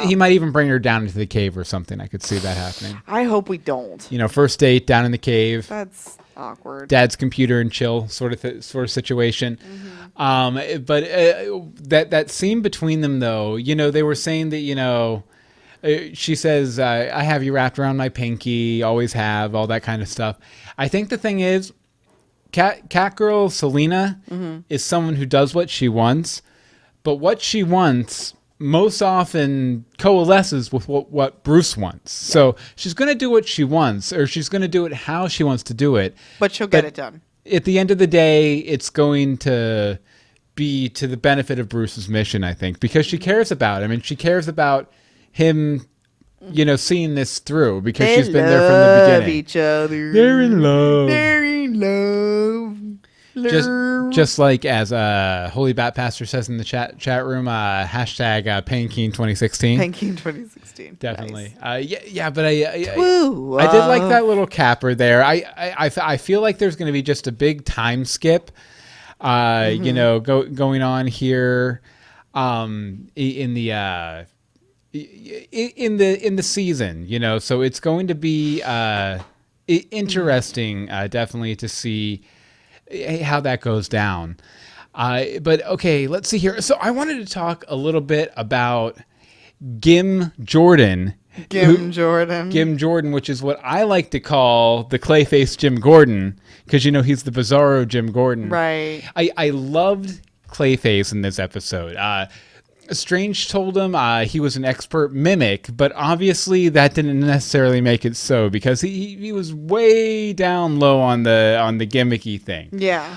He might even bring her down into the cave or something. I could see that happening. I hope we don't. First date down in the cave. That's awkward. Dad's computer and chill sort of situation. Mm-hmm. But that scene between them, though, they were saying that she says, I have you wrapped around my pinky, always have, all that kind of stuff. I think the thing is, Catgirl Selena is someone who does what she wants, but what she wants most often coalesces with what Bruce wants. Yeah. So she's going to do what she wants, or she's going to do it how she wants to do it. But she'll get it done. At the end of the day, it's going to be to the benefit of Bruce's mission, I think, because she cares about him, and she cares about him, seeing this through, because she's been there from the beginning. They love each other. They're in love. They're in love. Just like as Holy Bat Pastor says in the chat room, hashtag Pankeen 2016. Pankeen 2016. Definitely. Nice. But I did like that little capper there. I feel like there's going to be just a big time skip, going on here, in the season, so it's going to be interesting, definitely, to see how that goes down. But okay, let's see here. So I wanted to talk a little bit about Gim Jordan. Gim Jordan, which is what I like to call the Clayface Jim Gordon, because he's the Bizarro Jim Gordon. Right. I loved Clayface in this episode. Strange told him he was an expert mimic, but obviously that didn't necessarily make it so, because he was way down low on the gimmicky thing. Yeah.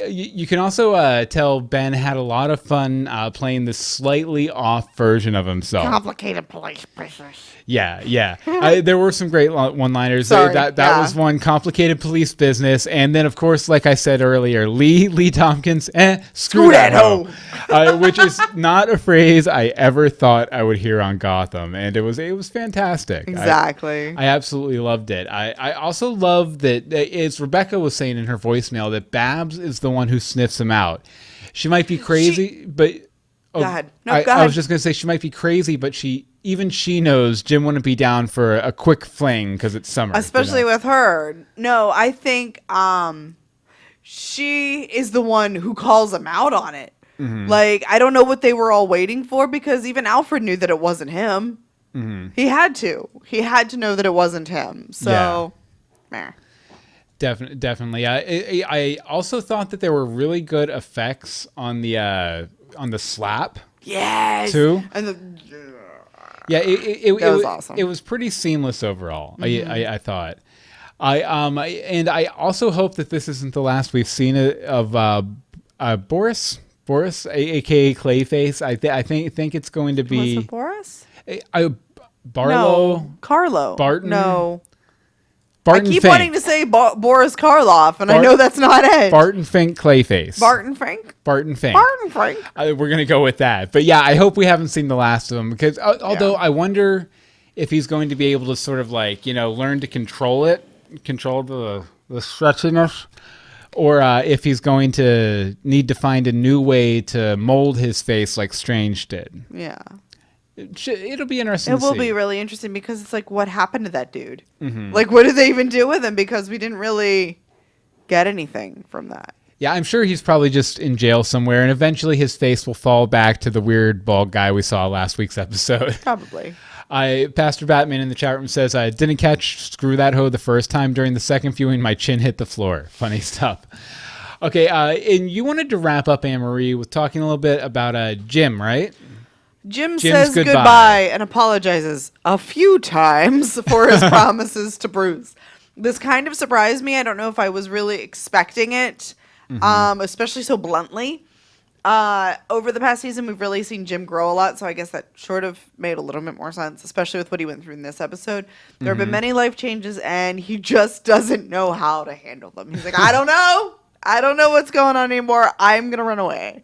You can also tell Ben had a lot of fun playing this slightly off version of himself. Complicated police business. Yeah. There were some great one-liners. That was one, complicated police business. And then, of course, like I said earlier, Lee Tompkins, screw that hoe. Which is not a phrase I ever thought I would hear on Gotham, and it was fantastic. Exactly. I absolutely loved it. I also love that, as Rebecca was saying in her voicemail, that Babs is the one who sniffs him out. She might be crazy, but go ahead. No, go ahead. I was just going to say she might be crazy, but she knows Jim wouldn't be down for a quick fling because it's summer. Especially with her. No, I think she is the one who calls him out on it. Mm-hmm. Like, I don't know what they were all waiting for, because even Alfred knew that it wasn't him. Mm-hmm. He had to. He had to know that it wasn't him. So, meh. Definitely. I also thought that there were really good effects on the slap. Yes. Too. And it was awesome. It was pretty seamless overall. Mm-hmm. I thought. I also hope that this isn't the last we've seen of Boris, aka Clayface. I think it's going to be. Was it Boris? Barlow. No, Carlo. Barton. No. Barton I keep Fink. wanting to say Boris Karloff, and I know that's not it. Barton Fink Clayface. Barton Fink. We're going to go with that. But yeah, I hope we haven't seen the last of him, because although I wonder if he's going to be able to sort of learn to control the stretchiness, or if he's going to need to find a new way to mold his face like Strange did. Yeah. It'll be interesting. It will be really interesting, because it's like, what happened to that dude? Mm-hmm. Like, what did they even do with him? Because we didn't really get anything from that. Yeah, I'm sure he's probably just in jail somewhere, and eventually his face will fall back to the weird bald guy we saw last week's episode. Probably. Pastor Batman in the chat room says, I didn't catch Screw That Hoe the first time. During the second viewing, my chin hit the floor. Funny stuff. Okay, and you wanted to wrap up, Anne-Marie, with talking a little bit about Jim, right? Jim says goodbye and apologizes a few times for his promises to Bruce. This kind of surprised me. I don't know if I was really expecting it, especially so bluntly. Over the past season, we've really seen Jim grow a lot, so I guess that sort of made a little bit more sense, especially with what he went through in this episode. There have been many life changes, and he just doesn't know how to handle them. He's like, I don't know. I don't know what's going on anymore. I'm going to run away.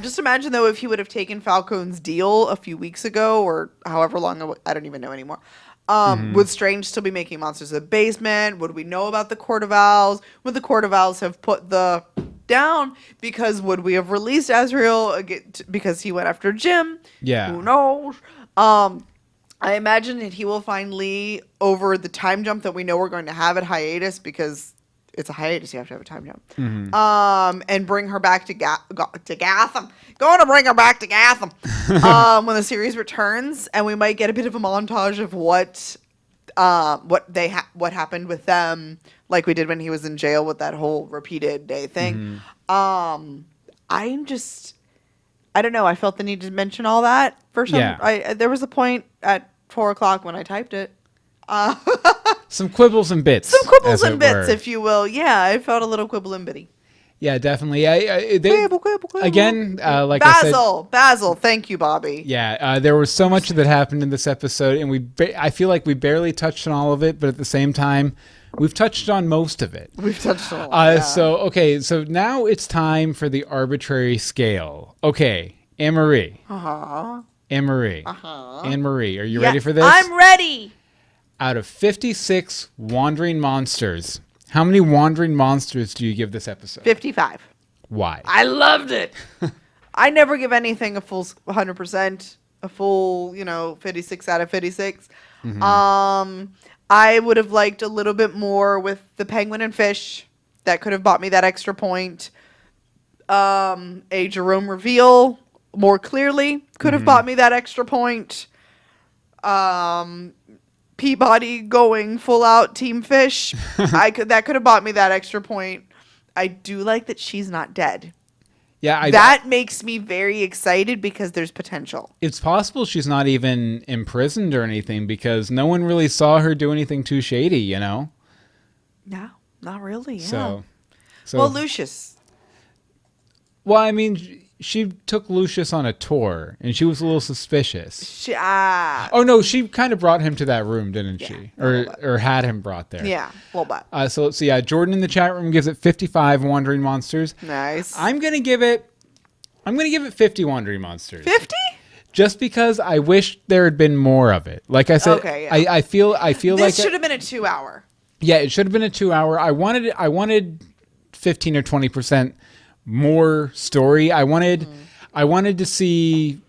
Just imagine, though, if he would have taken Falcone's deal a few weeks ago, or however long, I don't even know anymore. Would Strange still be making monsters in the basement? Would we know about the Court of Owls? Would the Court of Owls have put the down? Because would we have released Azrael because he went after Jim? Yeah. Who knows? I imagine that he will find Lee over the time jump that we know we're going to have at hiatus, because it's a hiatus. You have to have a time jump. Mm-hmm. And bring her back to Gotham. Going to bring her back to Gotham when the series returns, and we might get a bit of a montage of what happened with them, like we did when he was in jail with that whole repeated day thing. Mm-hmm. I don't know. I felt the need to mention all that for some. Yeah. There was a point at 4:00 when I typed it. Some quibbles and bits. If you will. Yeah, I felt a little quibble and bitty. Yeah, definitely. Quibble. Again, like Basil, thank you, Bobby. Yeah, there was so much that happened in this episode, and I feel like we barely touched on all of it, but at the same time, we've touched on most of it. We've touched on all So now it's time for the arbitrary scale. Okay, Anne-Marie. Anne-Marie, are you ready for this? I'm ready. Out of 56 wandering monsters, how many wandering monsters do you give this episode? 55. Why? I loved it. I never give anything a full 100%, a full, 56 out of 56. Mm-hmm. I would have liked a little bit more with the penguin and fish. That could have bought me that extra point. A Jerome reveal more clearly could have bought me that extra point. Peabody going full out Team Fish. That could have bought me that extra point. I do like that she's not dead. Yeah, that makes me very excited, because there's potential. It's possible she's not even imprisoned or anything, because no one really saw her do anything too shady, No, not really. Yeah. So well, Lucius. Well, I mean, she took Lucius on a tour, and she was a little suspicious. Oh no, she kind of brought him to that room, didn't she? Or had him brought there. Yeah, a little bit. So let's see. Jordan in the chat room gives it 55 wandering monsters. Nice. I'm gonna give it I'm going to give it 50 Wandering Monsters. 50? Just because I wish there had been more of it. Like I said, okay, yeah. I feel like this should have been a 2 hour. Yeah, it should have been a 2 hour. I wanted 15 or 20% more story. I wanted to see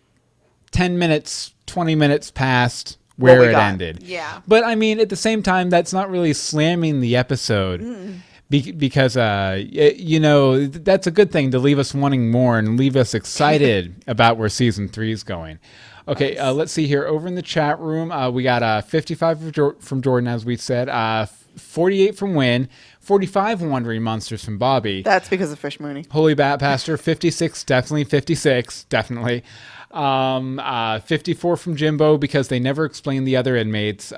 10 minutes, 20 minutes past where it ended. Yeah. But I mean, at the same time, that's not really slamming the episode. Because that's a good thing to leave us wanting more and leave us excited about where season 3 is going. Okay, nice. Let's see here. Over in the chat room, we got 55 from Jordan, as we said, 48 from Win, 45 Wandering Monsters from Bobby. That's because of Fish Mooney. Holy Bat Pastor, 56, definitely 56, definitely. 54 from Jimbo because they never explained the other inmates.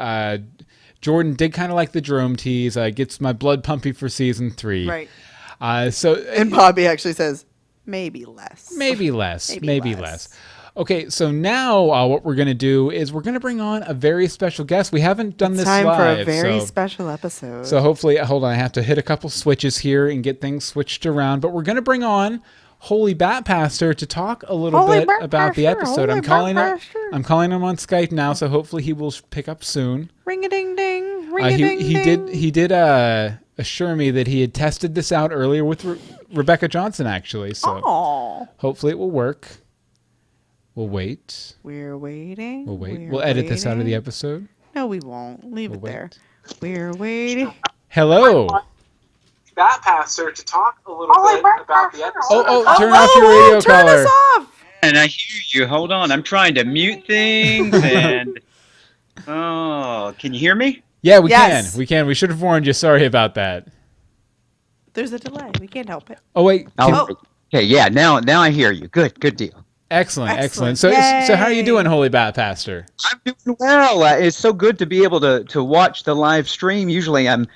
Jordan did kind of like the Jerome tease. Gets my blood pumping for season 3. Right. And Bobby actually says, maybe less. Maybe less. Okay, so now what we're going to do is we're going to bring on a very special guest. We haven't done this live. Time for a very special episode. So hopefully, hold on, I have to hit a couple switches here and get things switched around. But we're going to bring on Holy Bat Pastor to talk a little bit about the episode. I'm calling him on Skype now, so hopefully he will pick up soon. Ring-a-ding-ding, ring-a-ding-ding. He did assure me that he had tested this out earlier with Rebecca Johnson, actually. So hopefully it will work. We'll wait. We're waiting. We'll wait. We'll edit this out of the episode. No, we won't. Leave it there. We're waiting. Hello. Bat Pastor to talk a little bit about the episode. Turn off your radio turn caller. Us off. And I hear you. Hold on. I'm trying to mute things and... Oh, can you hear me? Yeah, we can. We can. We should have warned you. Sorry about that. There's a delay. We can't help it. Oh, wait. Okay, yeah. Now I hear you. Good deal. Excellent. So how are you doing, Holy Bat Pastor? I'm doing well. It's so good to be able to watch the live stream. Usually I'm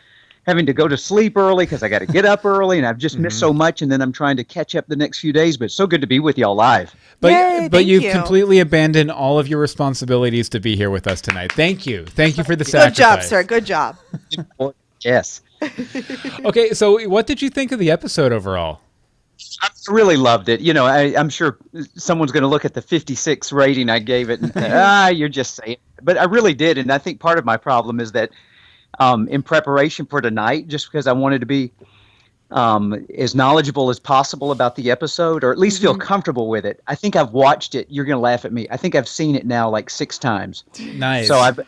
having to go to sleep early because I got to get up early, and I've just missed so much, and then I'm trying to catch up the next few days. But it's so good to be with y'all live. But you've completely abandoned all of your responsibilities to be here with us tonight. Thank you for the sacrifice. Good job, sir. Good job. Yes. Okay, so what did you think of the episode overall? I really loved it. I'm sure someone's going to look at the 56 rating I gave it and you're just saying. But I really did, and I think part of my problem is that in preparation for tonight, just because I wanted to be as knowledgeable as possible about the episode, or at least feel comfortable with it. I think I've watched it. You're going to laugh at me. I think I've seen it now like 6 times. Nice. So I've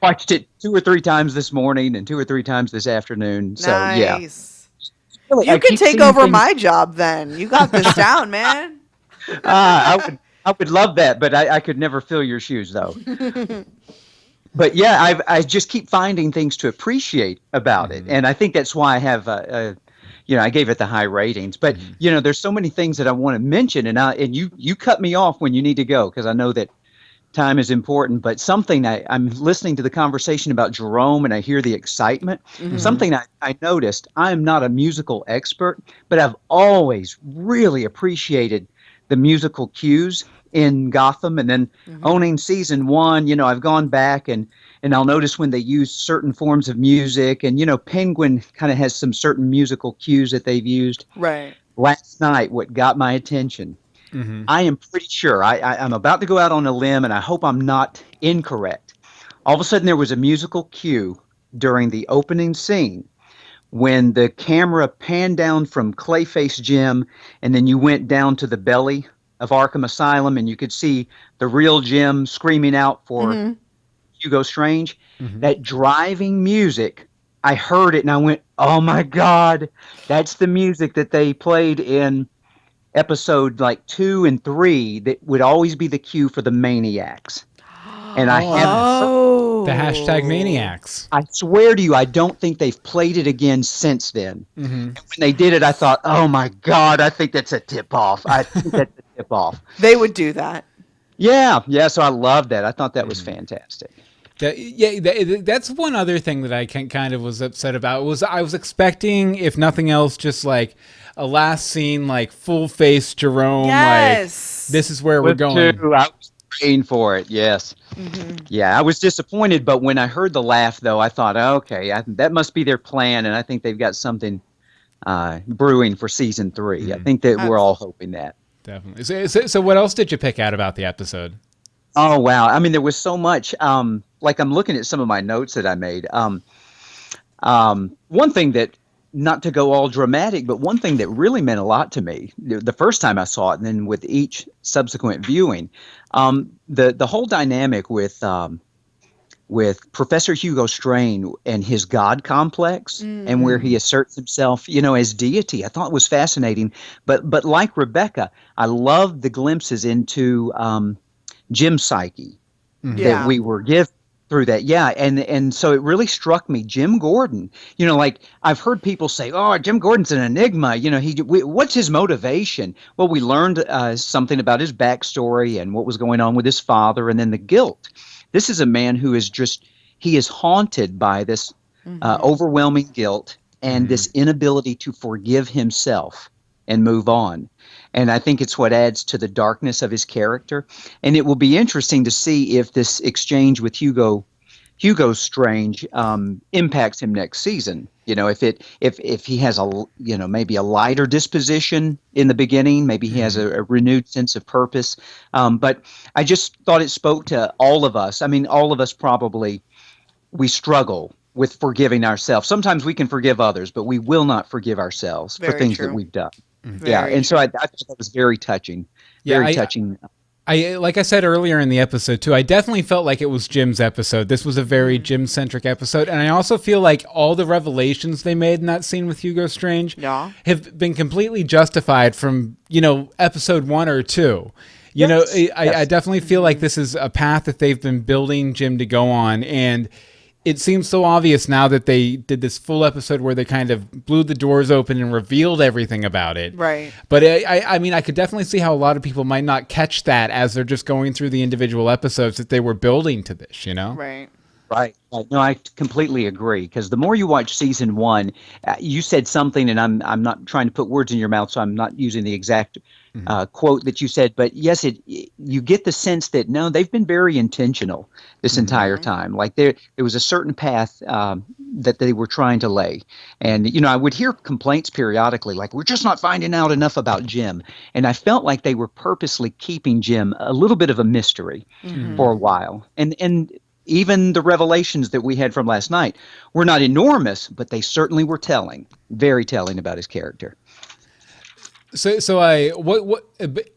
watched it 2 or 3 times this morning and 2 or 3 times this afternoon. So yeah. You can take over my job then. You got this down, man. I would love that, but I could never fill your shoes though. But yeah, I just keep finding things to appreciate about it, and I think that's why I have, I gave it the high ratings. But there's so many things that I want to mention, and you cut me off when you need to go because I know that time is important. But something I'm listening to the conversation about Jerome, and I hear the excitement. Something I noticed. I am not a musical expert, but I've always really appreciated the musical cues in Gotham, and then owning season 1, I've gone back and I'll notice when they use certain forms of music, and Penguin kind of has some certain musical cues that they've used. Right. Last night, what got my attention, I am pretty sure, I'm about to go out on a limb, and I hope I'm not incorrect. All of a sudden, there was a musical cue during the opening scene when the camera panned down from Clayface Jim, and then you went down to the belly of Arkham Asylum, and you could see the real Jim screaming out for Hugo Strange. That driving music, I heard it, and I went, oh my God, that's the music that they played in episode like 2 and 3 that would always be the cue for the Maniacs. And I have the hashtag Maniacs. I swear to you, I don't think they've played it again since then. And when they did it, I thought, oh my God, I think that's a tip-off. They would do that. Yeah. So I loved that. I thought that was fantastic. That's one other thing that I kind of was upset about. I was expecting, if nothing else, just like a last scene, like full face Jerome. Yes. Like, this is where we're going. I was praying for it. Yes. Yeah, I was disappointed, but when I heard the laugh, though, I thought, okay, that must be their plan, and I think they've got something brewing for season 3. I think that we're all hoping that. Definitely. So what else did you pick out about the episode? Oh, wow. I mean, there was so much. Like I'm looking at some of my notes that I made. One thing that, not to go all dramatic, but one thing that really meant a lot to me the first time I saw it, and then with each subsequent viewing, the whole dynamic with Professor Hugo Strange and his God complex, and where he asserts himself, as deity, I thought was fascinating. But like Rebecca, I loved the glimpses into Jim's psyche that we were given through that. Yeah. And so it really struck me, Jim Gordon, like I've heard people say, oh, Jim Gordon's an enigma. What's his motivation? Well, we learned something about his backstory and what was going on with his father, and then the guilt. This is a man who is he is haunted by this overwhelming guilt and this inability to forgive himself and move on. And I think it's what adds to the darkness of his character. And it will be interesting to see if this exchange with Hugo Strange impacts him next season. If he has maybe a lighter disposition in the beginning, maybe he has a renewed sense of purpose. But I just thought it spoke to all of us. I mean, all of us probably, we struggle with forgiving ourselves. Sometimes we can forgive others, but we will not forgive ourselves for things that we've done. And so I thought that was very touching. Very touching. I like I said earlier in the episode too, I definitely felt like it was Jim's episode. This was a very Jim-centric episode, and I also feel like all the revelations they made in that scene with Hugo Strange have been completely justified from, episode 1 or 2. I definitely feel like this is a path that they've been building Jim to go on, and it seems so obvious now that they did this full episode where they kind of blew the doors open and revealed everything about it. Right. But I mean, I could definitely see how a lot of people might not catch that as they're just going through the individual episodes that they were building to this, Right. Right. No, I completely agree. Because the more you watch season 1, you said something, and I'm not trying to put words in your mouth, so I'm not using the exact quote that you said. But yes, you get the sense that no, they've been very intentional this entire time. Like there was a certain path that they were trying to lay. And I would hear complaints periodically, like we're just not finding out enough about Jim. And I felt like they were purposely keeping Jim a little bit of a mystery for a while. And even the revelations that we had from last night were not enormous, but they certainly were very telling about his character. So what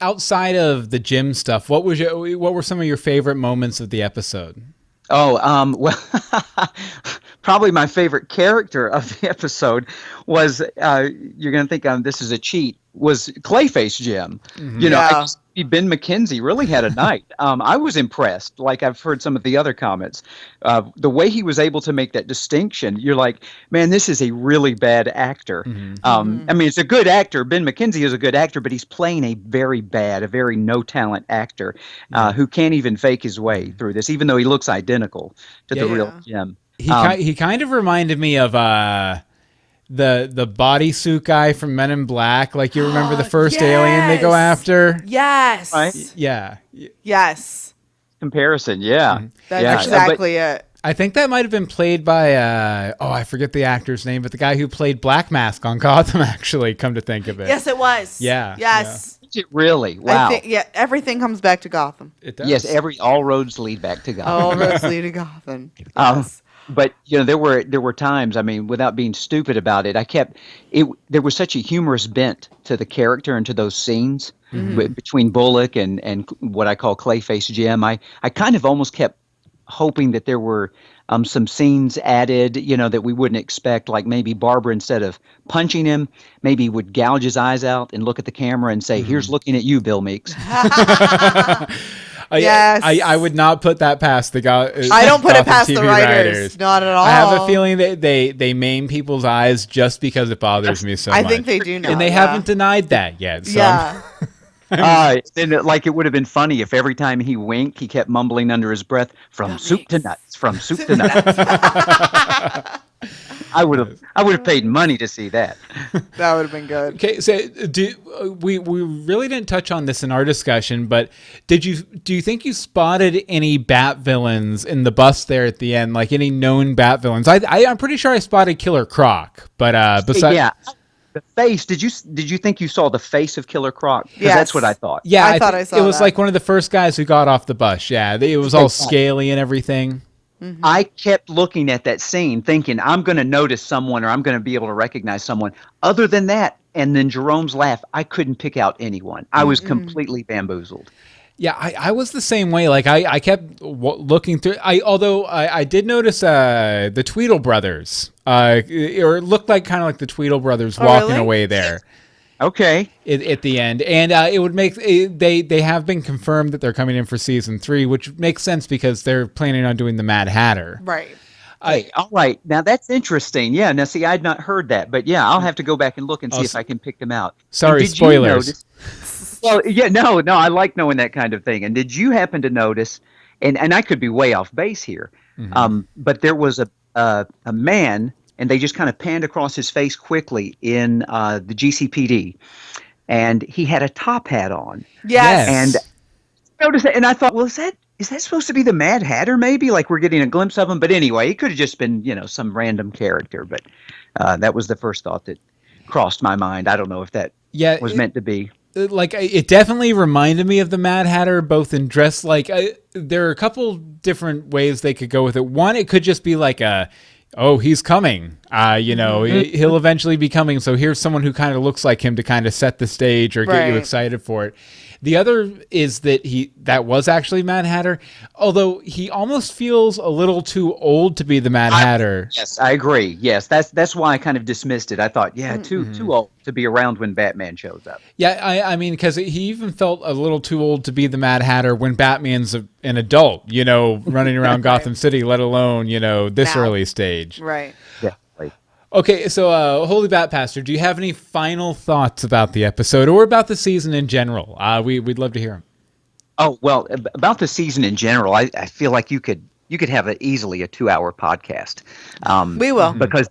outside of the Jim stuff, what were some of your favorite moments of the episode? Oh, well, probably my favorite character of the episode was, you're going to think this is a cheat, was Clayface Jim. Ben McKenzie really had a night. I was impressed. Like I've heard some of the other comments, the way he was able to make that distinction. You're like, man, this is a really bad actor. I mean, it's a good actor. Ben McKenzie is a good actor, but he's playing a very no talent actor who can't even fake his way through this, even though he looks identical to the real Jim. He kind of reminded me of the bodysuit guy from Men in Black. Like, you remember the first alien they go after? Yes. Right? Yeah. Yes. Comparison, yeah. That's exactly it. I think that might have been played by, I forget the actor's name, but the guy who played Black Mask on Gotham, actually, come to think of it. Yes, it was. Yeah. Yes. Yeah. Really? Wow. Everything comes back to Gotham. It does. Yes, all roads lead back to Gotham. All roads lead to Gotham. Yes. But there were times, I mean, without being stupid about it, there was such a humorous bent to the character and to those scenes between Bullock and what I call Clayface Jim. I kind of almost kept hoping that there were some scenes added, that we wouldn't expect, like maybe Barbara, instead of punching him, maybe would gouge his eyes out and look at the camera and say, here's looking at you, Bill Meeks. Yes. I would not put that past the guy. I don't put it past the writers. Not at all. I have a feeling that they maim people's eyes just because it bothers me so much. I think they do now. And they haven't denied that yet. So yeah. And like it would have been funny if every time he winked, he kept mumbling under his breath, from soup to nuts, from soup to nuts. I would have paid money to see that. That would have been good. Okay, so we really didn't touch on this in our discussion, but do you think you spotted any Bat villains in the bus there at the end, like any known Bat villains? I'm pretty sure I spotted Killer Croc, but besides, the face. Did you think you saw the face of Killer Croc? Because Yes. that's what I thought. Yeah, I thought I saw it was that. like one of the first guys who got off the bus. Yeah, it was all scaly and everything. Mm-hmm. I kept looking at that scene thinking I'm going to notice someone or I'm going to be able to recognize someone. Other than that, and then Jerome's laugh, I couldn't pick out anyone. I was completely bamboozled. Yeah, I was the same way. Like I kept looking through. Although I did notice the Tweedle brothers, or it looked like kind of like the Tweedle brothers walking really? away there. Okay. At the end, and it would make they have been confirmed that they're coming in for season 3, which makes sense because they're planning on doing the Mad Hatter. Right. Hey, all right. Now that's interesting. Yeah. Now see, I'd not heard that, but yeah, I'll have to go back and look and see if I can pick them out. Sorry, Did you spoilers. notice- Well, yeah, no, I like knowing that kind of thing. And did you happen to notice? And I could be way off base here, but there was a man, and they just kind of panned across his face quickly in the GCPD, and he had a top hat on. Yes. And I noticed that, and I thought, well, is that supposed to be the Mad Hatter? Maybe like we're getting a glimpse of him. But anyway, it could have just been some random character. But that was the first thought that crossed my mind. I don't know if that was meant to be. Like it definitely reminded me of the Mad Hatter, both in dress. Like there are a couple different ways they could go with it. One, it could just be like he's coming. He'll eventually be coming. So here's someone who kind of looks like him to kind of set the stage or get you excited for it. The other is that that was actually Mad Hatter, although he almost feels a little too old to be the Mad Hatter. Yes, I agree. Yes, that's why I kind of dismissed it. I thought, too old to be around when Batman shows up. Yeah, I mean, because he even felt a little too old to be the Mad Hatter when Batman's an adult, running around Gotham City, let alone, this early stage. Right. Definitely. Okay, so Holy Bat Pastor, do you have any final thoughts about the episode or about the season in general? We'd love to hear them. Oh, well, about the season in general, I feel like you could have easily a 2-hour podcast. We will. Because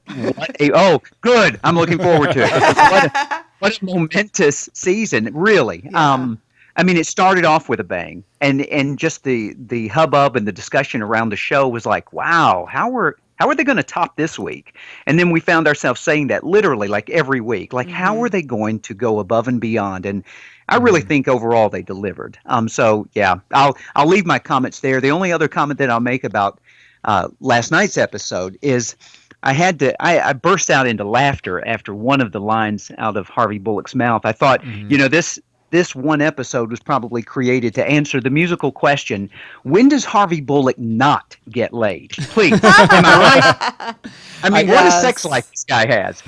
good. I'm looking forward to it. What a momentous season, really. Yeah. I mean, it started off with a bang, and just the hubbub and the discussion around the show was like, wow, how are they going to top this week? And then we found ourselves saying that literally like every week, like how are they going to go above and beyond? And I really think overall they delivered. So yeah, I'll leave my comments there. The only other comment that I'll make about last night's episode is I burst out into laughter after one of the lines out of Harvey Bullock's mouth. I thought, this one episode was probably created to answer the musical question, when does Harvey Bullock not get laid? Please, am I right? I mean, what a sex life this guy has.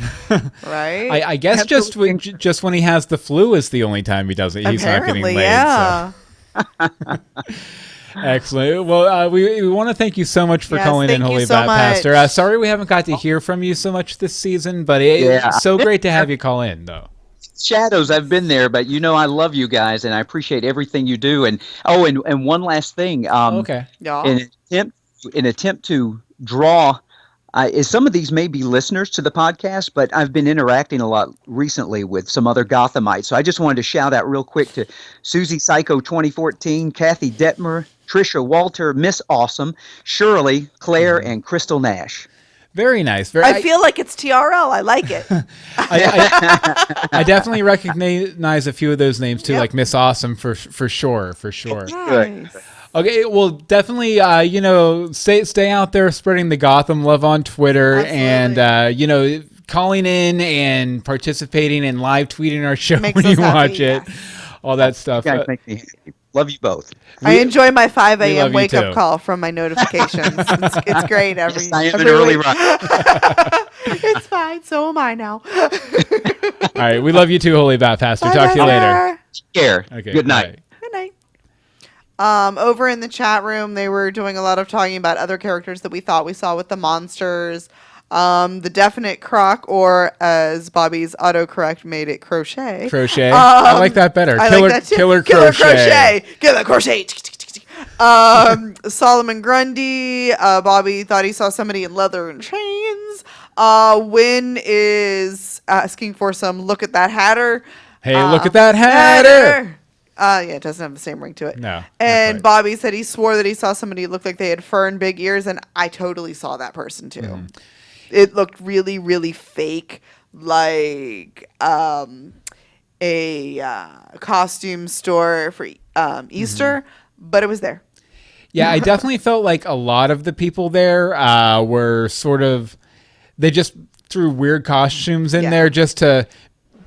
Right? I guess just when he has the flu is the only time he does it. He's Apparently, not getting laid. yeah. So. Excellent. Well, we want to thank you so much for calling in, Holy Bat Pastor. Sorry we haven't got to hear from you so much this season, but it's so great to have you call in, though. Shadows, I've been there, but I love you guys and I appreciate everything you do. And one last thing. Okay. Yeah. In attempt to draw, some of these may be listeners to the podcast, but I've been interacting a lot recently with some other Gothamites. So I just wanted to shout out real quick to Susie Psycho 2014, Kathy Detmer, Trisha Walter, Miss Awesome, Shirley, Claire, and Crystal Nash. Very nice. I feel like it's TRL. I like it. I definitely recognize a few of those names too, like Miss Awesome for sure. Nice. Okay, well, definitely, stay out there spreading the Gotham love on Twitter. Absolutely. And calling in and participating and live tweeting our show Makes when us you happy, watch it. All that stuff. You guys make me happy. Love you both. I enjoy my 5 we love a.m. you wake too. up call from my notifications. It's great every Yes, I am an every early week. riser. It's fine. So am I now. All right, we love you too, Holy Bat Pastor. Bye, Talk to you later. Pastor. Take care. Okay, Good night. Good night. Over in the chat room, they were doing a lot of talking about other characters that we thought we saw with the monsters. The definite croc, or as Bobby's autocorrect made it, crochet. Crochet. I like that better. I like that too. Killer Killer crochet. Killer crochet. Solomon Grundy. Bobby thought he saw somebody in leather and chains. Wynn is asking for some look at that hatter. Hey, look at that hatter. Yeah, it doesn't have the same ring to it. No. And Bobby said he swore that he saw somebody who looked like they had fur and big ears, and I totally saw that person too. It looked really, really fake. like a costume store for Easter, but it was there. Yeah, I definitely felt like a lot of the people there were sort of, they just threw weird costumes in there just to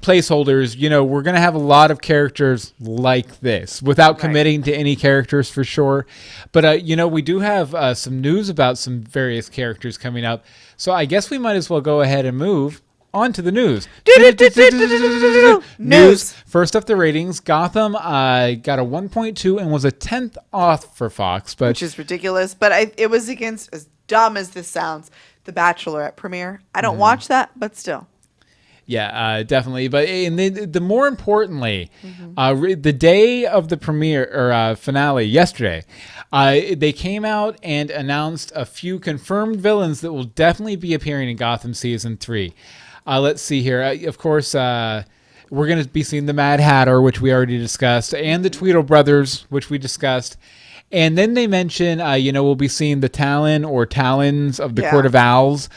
placeholders. We're going to have a lot of characters like this without committing to any characters for sure. But, we do have some news about some various characters coming up. So I guess we might as well go ahead and move on to the news. News. First up, the ratings. Gotham got a 1.2 and was a 10th off for Fox, which is ridiculous. But it was against, as dumb as this sounds, The Bachelorette premiere. I don't watch that, but still. Yeah, definitely. But the more importantly, the day of the premiere or finale yesterday, they came out and announced a few confirmed villains that will definitely be appearing in Gotham Season 3. Let's see here. Of course, we're going to be seeing the Mad Hatter, which we already discussed, and the Tweedle Brothers, which we discussed. And then they mention, we'll be seeing the Talon or Talons of the Court of Owls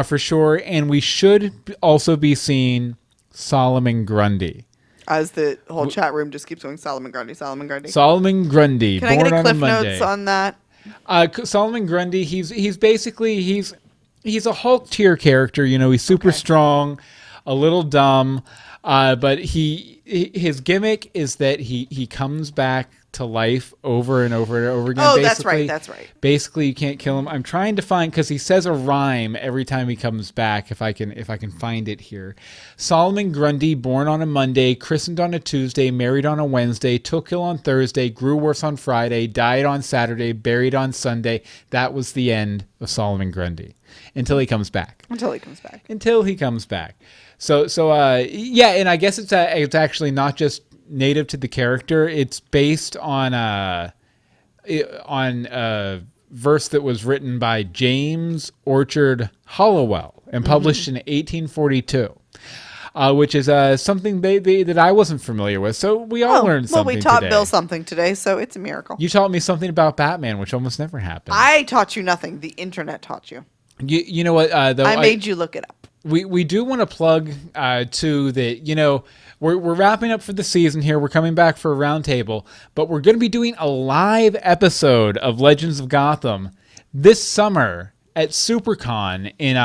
for sure. And we should also be seeing Solomon Grundy. As the whole chat room just keeps going, Solomon Grundy, Solomon Grundy. Solomon Grundy. Can I get a cliff notes on that? Solomon Grundy, he's basically, he's a Hulk tier character. He's super strong, a little dumb, but his gimmick is that he comes back to life over and over and over again. Oh, basically, that's right. Basically, you can't kill him. I'm trying to find, because he says a rhyme every time he comes back. If I can find it here. Solomon Grundy, born on a Monday, christened on a Tuesday, married on a Wednesday, took ill on Thursday, grew worse on Friday, died on Saturday, buried on Sunday. That was the end of Solomon Grundy until he comes back. Until he comes back. So and I guess it's actually not just native to the character. It's based on a verse that was written by James Orchard Hollowell and published in 1842, which is something that I wasn't familiar with. So we all learned something today. Well, we taught Bill something today, so it's a miracle. You taught me something about Batman, which almost never happened. I taught you nothing. The internet taught you. You know what? Though I made you look it up. We do want to plug too that we're wrapping up for the season here. We're coming back for a roundtable, but we're going to be doing a live episode of Legends of Gotham this summer at SuperCon in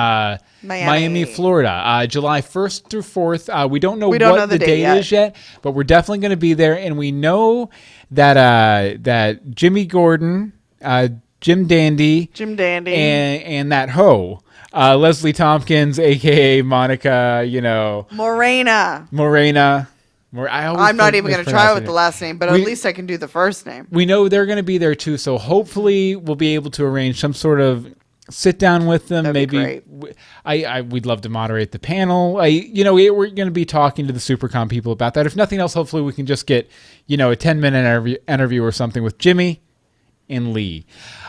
Miami, Florida, July 1st through 4th. We don't know what the date is yet, but we're definitely going to be there, and we know that Jimmy Gordon, Jim Dandy, and that hoe. Leslie Tompkins, a.k.a. Monica, Morena. I'm not even going to try with the last name, but at least I can do the first name. We know they're going to be there, too, so hopefully we'll be able to arrange some sort of sit-down with them. That'd be great. We'd love to moderate the panel. We're going to be talking to the SuperCon people about that. If nothing else, hopefully we can just get, a 10-minute interview or something with Jimmy and Lee,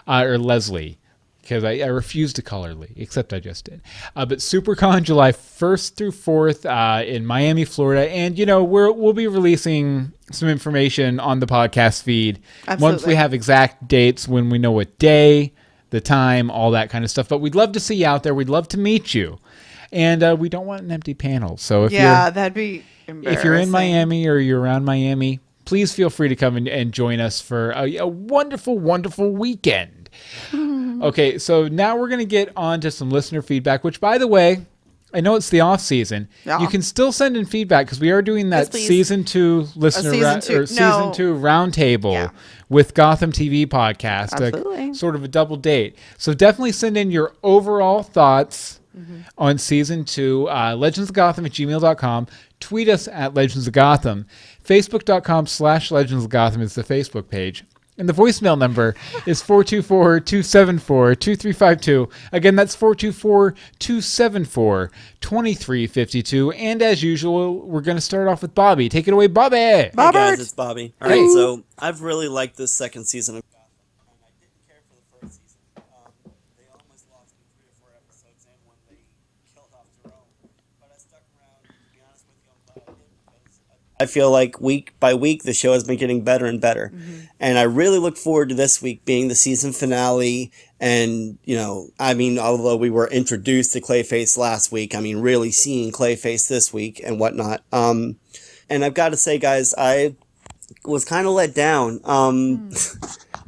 or Leslie. Because I refuse to call her Lee, except I just did. But SuperCon, July 1st through 4th in Miami, Florida. And, we'll be releasing some information on the podcast feed. Absolutely. Once we have exact dates, when we know what day, the time, all that kind of stuff. But we'd love to see you out there. We'd love to meet you. And we don't want an empty panel. So if that'd be embarrassing. If you're in Miami or you're around Miami, please feel free to come and join us for a wonderful, wonderful weekend. Okay, so now we're going to get on to some listener feedback, which, by the way, I know it's the off season. Yeah. You can still send in feedback because we are doing that season 2 listener season 2 roundtable with Gotham TV podcast, sort of a double date. So definitely send in your overall thoughts on season 2, legendsofgotham@gmail.com. Tweet us at Legends of Gotham. Facebook.com/Legends of Gotham is the Facebook page. And the voicemail number is 424-274-2352. Again, that's 424-274-2352. And as usual, we're going to start off with Bobby. Take it away, Bobby. Hey guys, it's Bobby. All right, so I've really liked this second season of Gotham, and I didn't care for the first season. They almost lost me 3 or 4 episodes in when they killed off Jerome. But I stuck around. To be honest with you, I'm glad I did, because I feel like week by week the show has been getting better and better. And I really look forward to this week being the season finale And, I mean, although we were introduced to Clayface last week, I mean, really seeing Clayface this week and whatnot. And I've got to say, guys, I was kind of let down.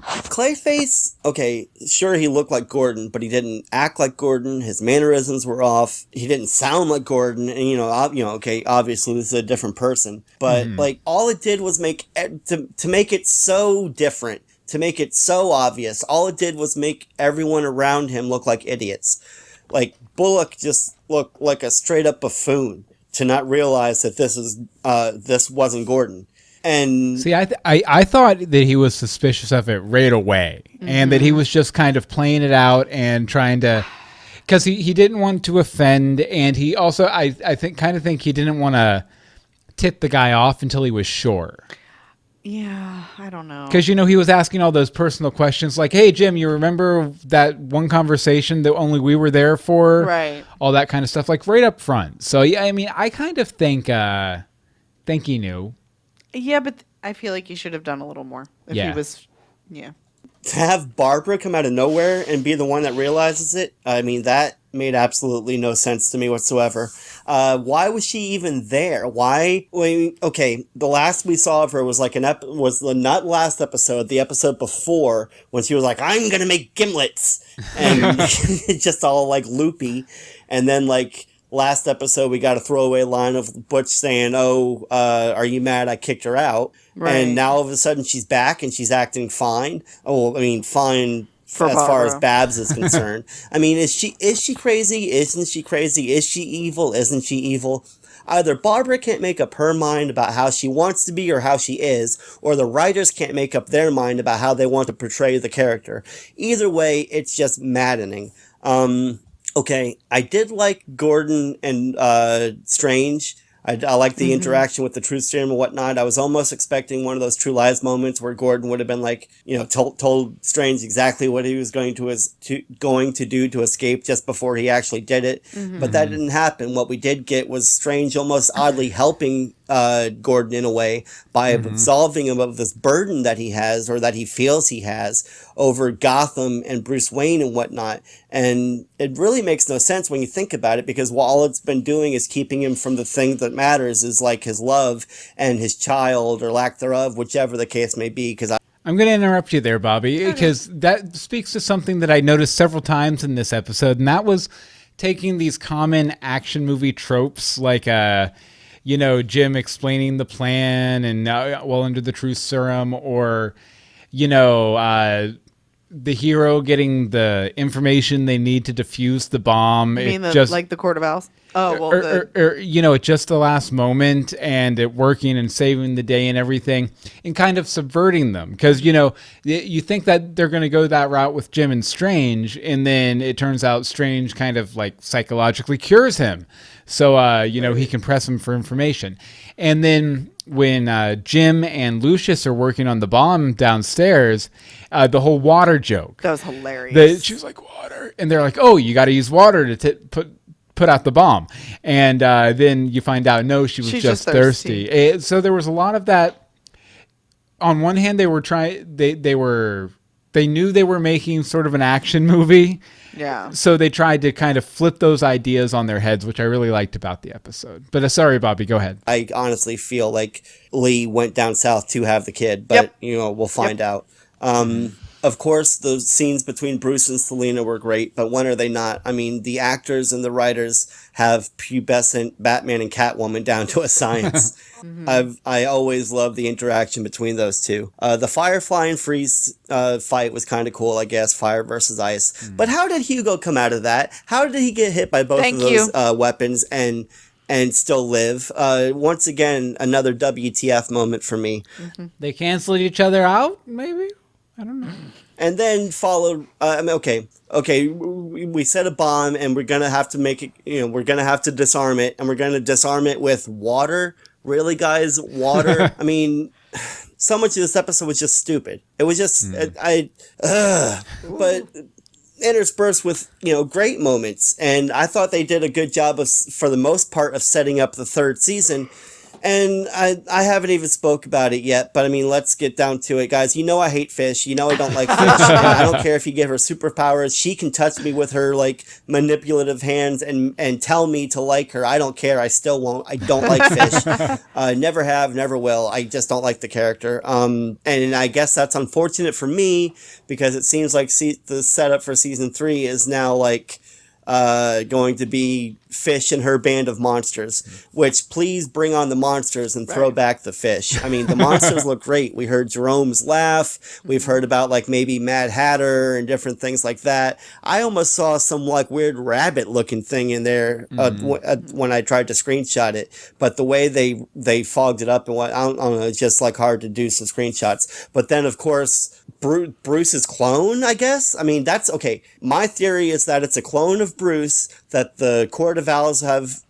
Clayface, okay, sure, he looked like Gordon, but he didn't act like Gordon. His mannerisms were off. He didn't sound like Gordon. And, okay, obviously this is a different person. But, all it did was to make it so different, to make it so obvious, all it did was make everyone around him look like idiots. Like, Bullock just looked like a straight-up buffoon to not realize that this wasn't Gordon. And see, I thought that he was suspicious of it right away, and that he was just kind of playing it out and trying to, because he didn't want to offend, and he also I think he didn't want to tip the guy off until he was sure. Yeah, I don't know. Because, he was asking all those personal questions like, hey, Jim, you remember that one conversation that only we were there for? Right. All that kind of stuff, like right up front. So, yeah, I mean, I kind of think he knew. Yeah, but I feel like he should have done a little more. If he was, To have Barbara come out of nowhere and be the one that realizes it, I mean, that made absolutely no sense to me whatsoever. Why was she even there? Why? Okay, the last we saw of her was like was the not last episode, the episode before, when she was like, "I'm gonna make gimlets," and it's just all like loopy. And then like last episode, we got a throwaway line of Butch saying, "Oh, are you mad I kicked her out?" Right. And now all of a sudden she's back and she's acting fine. Oh, I mean, fine. As far as Babs is concerned. I mean, is she crazy? Isn't she crazy? Is she evil? Isn't she evil? Either Barbara can't make up her mind about how she wants to be or how she is, or the writers can't make up their mind about how they want to portray the character. Either way, it's just maddening. Okay, I did like Gordon and Strange. I like the interaction with the truth serum and whatnot. I was almost expecting one of those True Lies moments where Gordon would have been like, told Strange exactly what he was going to do to escape just before he actually did it. But that didn't happen. What we did get was Strange almost oddly helping Gordon in a way by absolving him of this burden that he has, or that he feels he has, over Gotham and Bruce Wayne and whatnot. And it really makes no sense when you think about it, because all it's been doing is keeping him from the thing that matters, is like his love and his child, or lack thereof, whichever the case may be. Because I'm going to interrupt you there, Bobby, because that speaks to something that I noticed several times in this episode, and that was taking these common action movie tropes, like Jim explaining the plan and under the truth serum, or the hero getting the information they need to defuse the bomb. You mean like the Court of Owls? Oh, well, at just the last moment, and it working and saving the day and everything, and kind of subverting them. Because, you think that they're going to go that route with Jim and Strange, and then it turns out Strange kind of like psychologically cures him. So, he can press him for information. And then when Jim and Lucius are working on the bomb downstairs, the whole water joke. That was hilarious. She was like, water. And they're like, oh, you got to use water to put out the bomb. And then you find out, no, she's just thirsty. So there was a lot of that. On one hand, they knew they were making sort of an action movie. Yeah. So they tried to kind of flip those ideas on their heads, which I really liked about the episode. But sorry, Bobby, go ahead. I honestly feel like Lee went down south to have the kid, but we'll find out. Of course, the scenes between Bruce and Selina were great, but when are they not? I mean, the actors and the writers have pubescent Batman and Catwoman down to a science. I always love the interaction between those two. The Firefly and Freeze fight was kind of cool, I guess, fire versus ice. But how did Hugo come out of that? How did he get hit by both of those weapons and still live? Once again, another WTF moment for me. They canceled each other out, maybe? I don't know. And then followed, we set a bomb and we're going to have to make it, we're going to have to disarm it, and we're going to disarm it with water. Really, guys? Water? I mean, so much of this episode was just stupid. It was just, but interspersed with, great moments. And I thought they did a good job of, for the most part, of setting up the third season. And I haven't even spoke about it yet, but I mean, let's get down to it, guys. You know I hate fish. You know I don't like fish. And I don't care if you give her superpowers. She can touch me with her like manipulative hands and tell me to like her. I don't care. I still won't. I don't like fish. Never have, never will. I just don't like the character. And I guess that's unfortunate for me because it seems like the setup for season 3 is now like going to be fish and her band of monsters, which please bring on the monsters and throw back the fish. I mean, the monsters look great. We heard Jerome's laugh. We've heard about like maybe Mad Hatter and different things like that. I almost saw some like weird rabbit looking thing in there when I tried to screenshot it, but the way they fogged it up and what, I don't know, it's just like hard to do some screenshots. But then of course, Bruce's clone, I guess. I mean, that's okay. My theory is that it's a clone of Bruce that the Court of Owls have,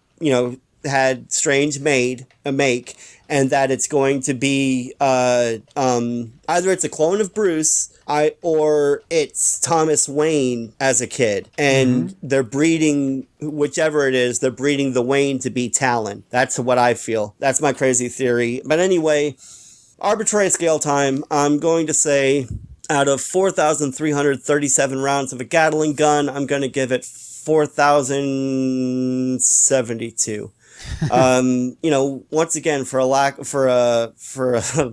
had Strange make, and that it's going to be either it's a clone of Bruce, or it's Thomas Wayne as a kid, and they're breeding, whichever it is, they're breeding the Wayne to be Talon. That's what I feel. That's my crazy theory. But anyway, arbitrary scale time. I'm going to say out of 4,337 rounds of a Gatling gun, I'm going to give it 4,072. Once again, for a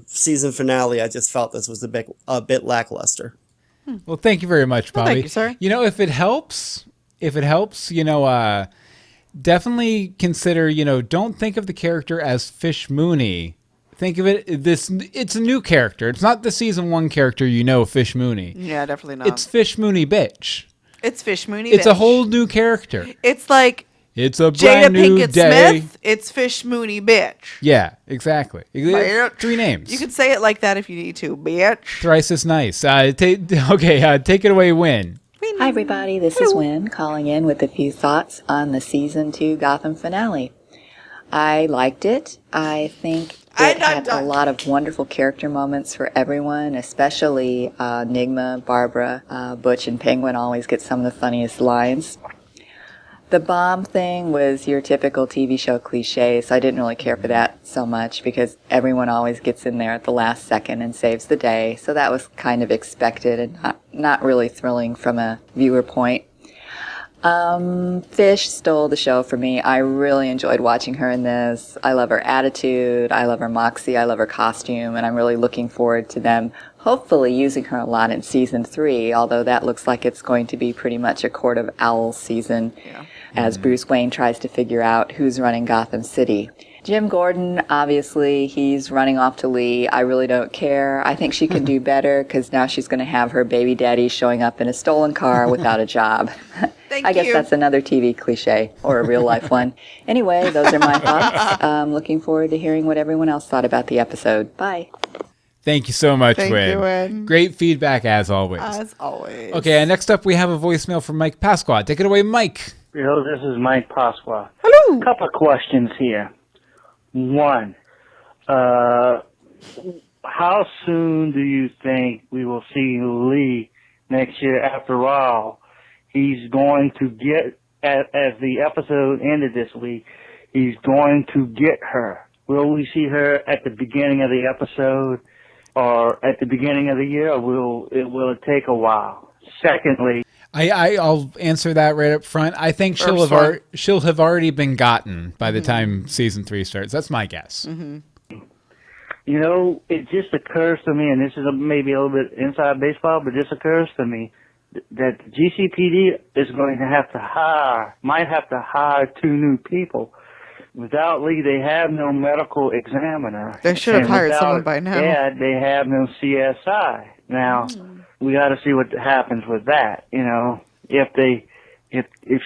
season finale, I just felt this was a bit lackluster. Well, thank you very much, Bobby. Thank you, sir. If it helps, definitely consider, don't think of the character as Fish Mooney. Think of it it's a new character. It's not the season 1 character, Fish Mooney. Yeah, definitely not. It's Fish Mooney bitch. It's Fish Mooney It's bitch. a whole new character. It's like it's a Jada brand new Pinkett day. Smith. It's Fish Mooney bitch. Yeah, exactly. Bitch. 3 names. You could say it like that if you need to, bitch. Thrice is nice. Take it away, Win. Hi, everybody. This is Win calling in with a few thoughts on the season 2 Gotham finale. I liked it. I think it had a lot of wonderful character moments for everyone, especially Nigma, Barbara, Butch, and Penguin always get some of the funniest lines. The bomb thing was your typical TV show cliche, so I didn't really care for that so much because everyone always gets in there at the last second and saves the day, so that was kind of expected and not really thrilling from a viewer point. Fish stole the show for me. I really enjoyed watching her in this. I love her attitude, I love her moxie, I love her costume, and I'm really looking forward to them hopefully using her a lot in season 3, although that looks like it's going to be pretty much a Court of Owls season as Bruce Wayne tries to figure out who's running Gotham City. Jim Gordon, obviously, he's running off to Lee. I really don't care. I think she can do better because now she's going to have her baby daddy showing up in a stolen car without a job. I guess that's another TV cliche or a real life one. Anyway, those are my thoughts. Looking forward to hearing what everyone else thought about the episode. Bye. Thank you so much, Thank Win. you, Win. Great feedback as always. As always. Okay, and next up we have a voicemail from Mike Pasqua. Take it away, Mike. This is Mike Pasqua. Hello. A couple of questions here. One, how soon do you think we will see Lee next year? After all, he's going to get, as the episode ended this week, he's going to get her. Will we see her at the beginning of the episode or at the beginning of the year, or will it take a while? Secondly, I'll answer that right up front. I think she'll have already been gotten by the time season 3 starts. That's my guess. Mm-hmm. It just occurs to me, and this is maybe a little bit inside baseball, but this occurs to me that the GCPD is going to might have to hire 2 new people. Without Lee, they have no medical examiner. They should have hired someone by now. Yeah, they have no CSI. Now, we got to see what happens with that. If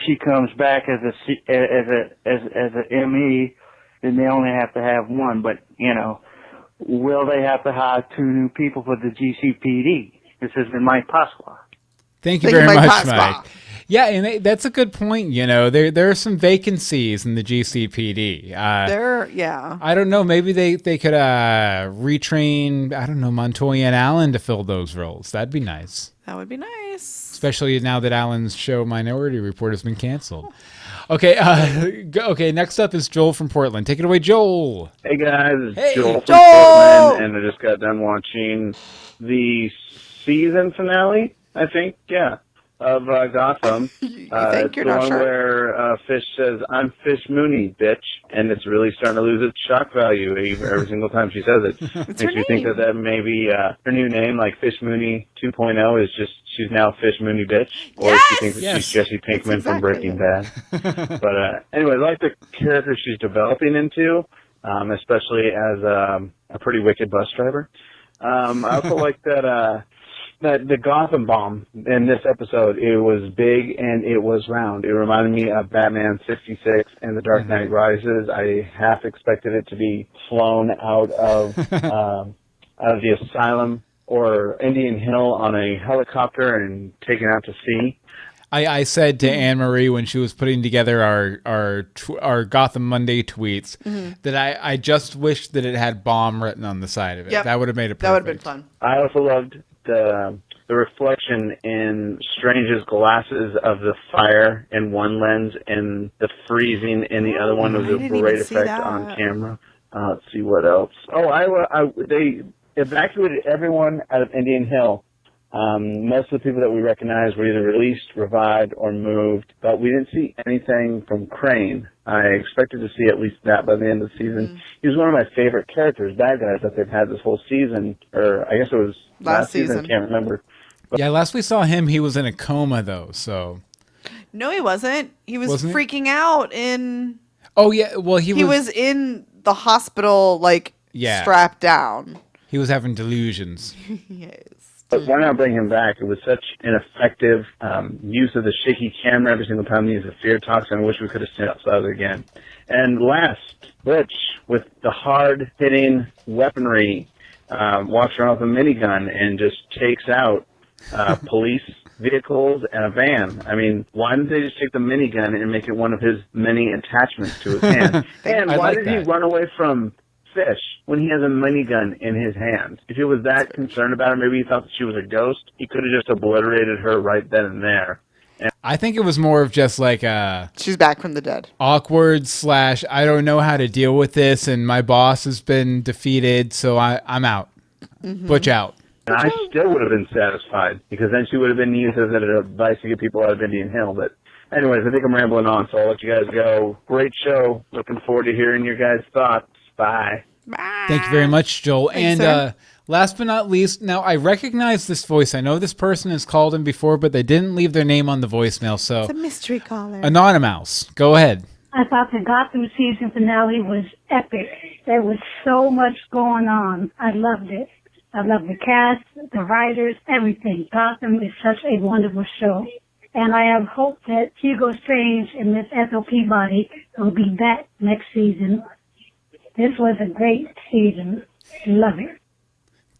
she comes back as a ME, then they only have to have 1. But will they have to hire 2 new people for the GCPD? This has been Mike Pasqua. Thank you very much, Mike. Yeah, and that's a good point. There are some vacancies in the GCPD. I don't know. Maybe they could retrain, Montoya and Allen to fill those roles. That'd be nice. That would be nice. Especially now that Allen's show Minority Report has been canceled. Okay. Okay. Next up is Joel from Portland. Take it away, Joel. Hey guys, it's Hey, Joel from Joel! Portland, and I just got done watching the season finale, I think, of Gotham. You think It's you're the not one sure? where Fish says, "I'm Fish Mooney, bitch," and it's really starting to lose its shock value every single time she says it. It's Makes her me think name. that maybe her new name, like Fish Mooney 2.0, is just she's now Fish Mooney, bitch, or she thinks that Yes! she's Jesse Pinkman exactly from Breaking Bad. But anyway, I like the character she's developing into, especially as a pretty wicked bus driver. I also like that the Gotham bomb in this episode. It was big and it was round. It reminded me of Batman 66 and The Dark Knight Rises. I half expected it to be flown out of the asylum or Indian Hill on a helicopter and taken out to sea. I said to Anne Marie when she was putting together our Gotham Monday tweets that I just wished that it had bomb written on the side of it. Yep. That would have made it perfect. That would have been fun. I also loved the reflection in Strange's glasses of the fire in one lens and the freezing in the other one. It was I a didn't great even see effect that. on camera. Let's see what else. They evacuated everyone out of Indian Hill. Most of the people that we recognized were either released, revived, or moved, but we didn't see anything from Crane. I expected to see at least that by the end of the season. He was one of my favorite characters, bad guys, that they've had this whole season, or I guess it was last season. I can't remember. Yeah, last we saw him, he was in a coma, though, so... No, he wasn't. He was Wasn't he? freaking out in... Oh, yeah, well, He was in the hospital, like, strapped down. He was having delusions. Yes. But why not bring him back? It was such an effective use of the shaky camera every single time he used the fear talks, and I wish we could have seen it again. And last, Butch, with the hard-hitting weaponry, walks around with a minigun and just takes out police vehicles and a van. I mean, why didn't they just take the minigun and make it one of his many attachments to his hand? And why did he run away from Fish when he has a minigun in his hand? If he was that concerned about her, maybe he thought that she was a ghost, he could have just obliterated her right then and there. And I think it was more of just like a... She's back from the dead. Awkward / I don't know how to deal with this, and my boss has been defeated, so I'm out. Butch out. And I still would have been satisfied, because then she would have been used as an advice to get people out of Indian Hill. But anyways, I think I'm rambling on, so I'll let you guys go. Great show. Looking forward to hearing your guys' thoughts. Bye. Thank you very much, Joel. Thanks, and last but not least, now I recognize this voice. I know this person has called in before, but they didn't leave their name on the voicemail, so... It's a mystery caller. Anonymous, go ahead. I thought the Gotham season finale was epic. There was so much going on. I loved it. I love the cast, the writers, everything. Gotham is such a wonderful show. And I have hope that Hugo Strange and Miss Ethel Peabody will be back next season. This was a great season. Love it.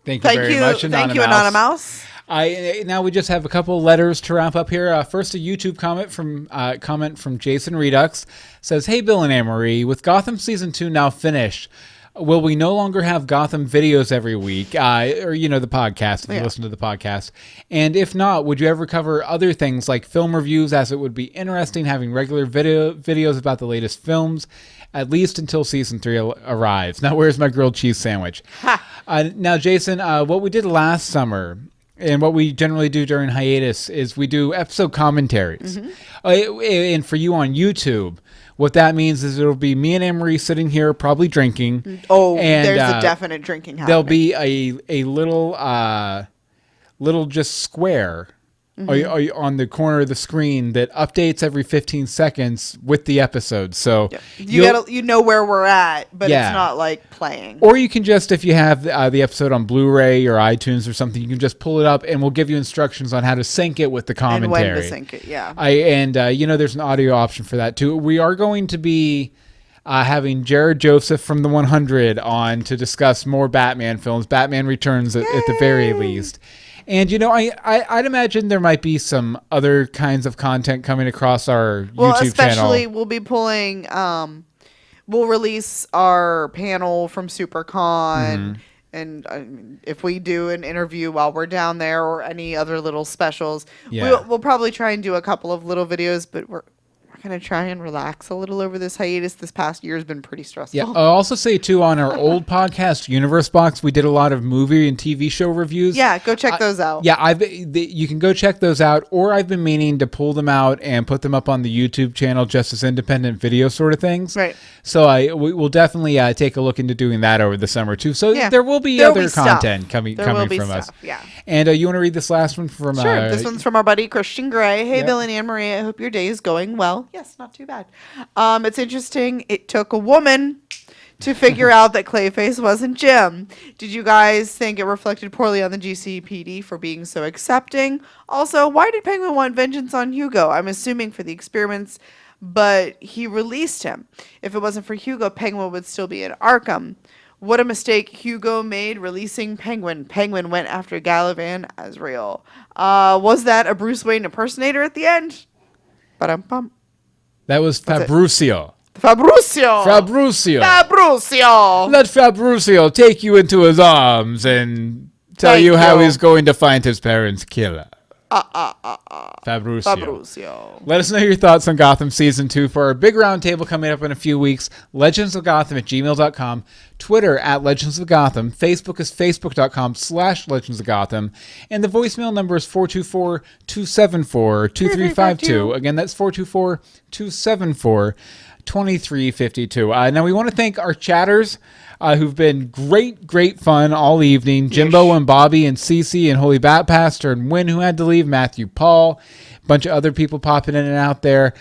Thank you very much, Anonymous. Thank you, Anonymous. Now we just have a couple of letters to wrap up here. First, a YouTube comment from Jason Redux says, "Hey, Bill and Anne-Marie, with Gotham Season 2 now finished, will we no longer have Gotham videos every week? Or, the podcast, if you listen to the podcast. And if not, would you ever cover other things like film reviews, as it would be interesting having regular videos about the latest films, at least until Season 3 arrives? Now, where's my grilled cheese sandwich?" Now, Jason, what we did last summer, and what we generally do during hiatus, is we do episode commentaries. And for you on YouTube, what that means is it'll be me and Anne-Marie sitting here probably drinking. Oh, and, there's a definite drinking happening. There'll be a little just square on the corner of the screen that updates every 15 seconds with the episode. So you know where we're at, but it's not like playing. Or you can just, if you have the episode on Blu-ray or iTunes or something, you can just pull it up and we'll give you instructions on how to sync it with the commentary. And when to sync it, yeah. There's an audio option for that too. We are going to be having Jared Joseph from the 100 on to discuss more Batman films. Batman Returns at the very least. And, I'd imagine there might be some other kinds of content coming across our YouTube channel. Especially we'll be pulling, we'll release our panel from SuperCon. And if we do an interview while we're down there or any other little specials, we'll probably try and do a couple of little videos, but we're going to try and relax a little over this hiatus. This past year has been pretty stressful. Yeah, I'll also say, too, on our old podcast, Universe Box, we did a lot of movie and TV show reviews. Yeah, go check those out. Yeah, you can go check those out, or I've been meaning to pull them out and put them up on the YouTube channel just as independent video sort of things. Right. So we will definitely take a look into doing that over the summer, too. So there will be other content coming from us. Yeah. And you want to read this last one from... Sure. This one's from our buddy Christian Gray. Hey, Bill and Anne Marie, I hope your day is going well. Yes, not too bad. It's interesting. It took a woman to figure out that Clayface wasn't Jim. Did you guys think it reflected poorly on the GCPD for being so accepting? Also, why did Penguin want vengeance on Hugo? I'm assuming for the experiments, but he released him. If it wasn't for Hugo, Penguin would still be in Arkham. What a mistake Hugo made releasing Penguin. Penguin went after Galavan as real. Was that a Bruce Wayne impersonator at the end? Ba-dum-bum. That was Fabrizio. Fabrizio. Let Fabrizio take you into his arms and tell you how he's going to find his parents' killer. Fabrizio. Let us know your thoughts on Gotham Season 2 for our big roundtable coming up in a few weeks. legendsofgotham@gmail.com, Twitter @legendsofgotham, Facebook is facebook.com/legendsofgotham, and the voicemail number is 424-274-2352. Again, that's 424-274-2352. Now, we want to thank our chatters who've been great fun all evening. Jimbo and Bobby and Cece and Holy Bat Pastor and Wynn, who had to leave, Matthew Paul, a bunch of other people popping in and out there.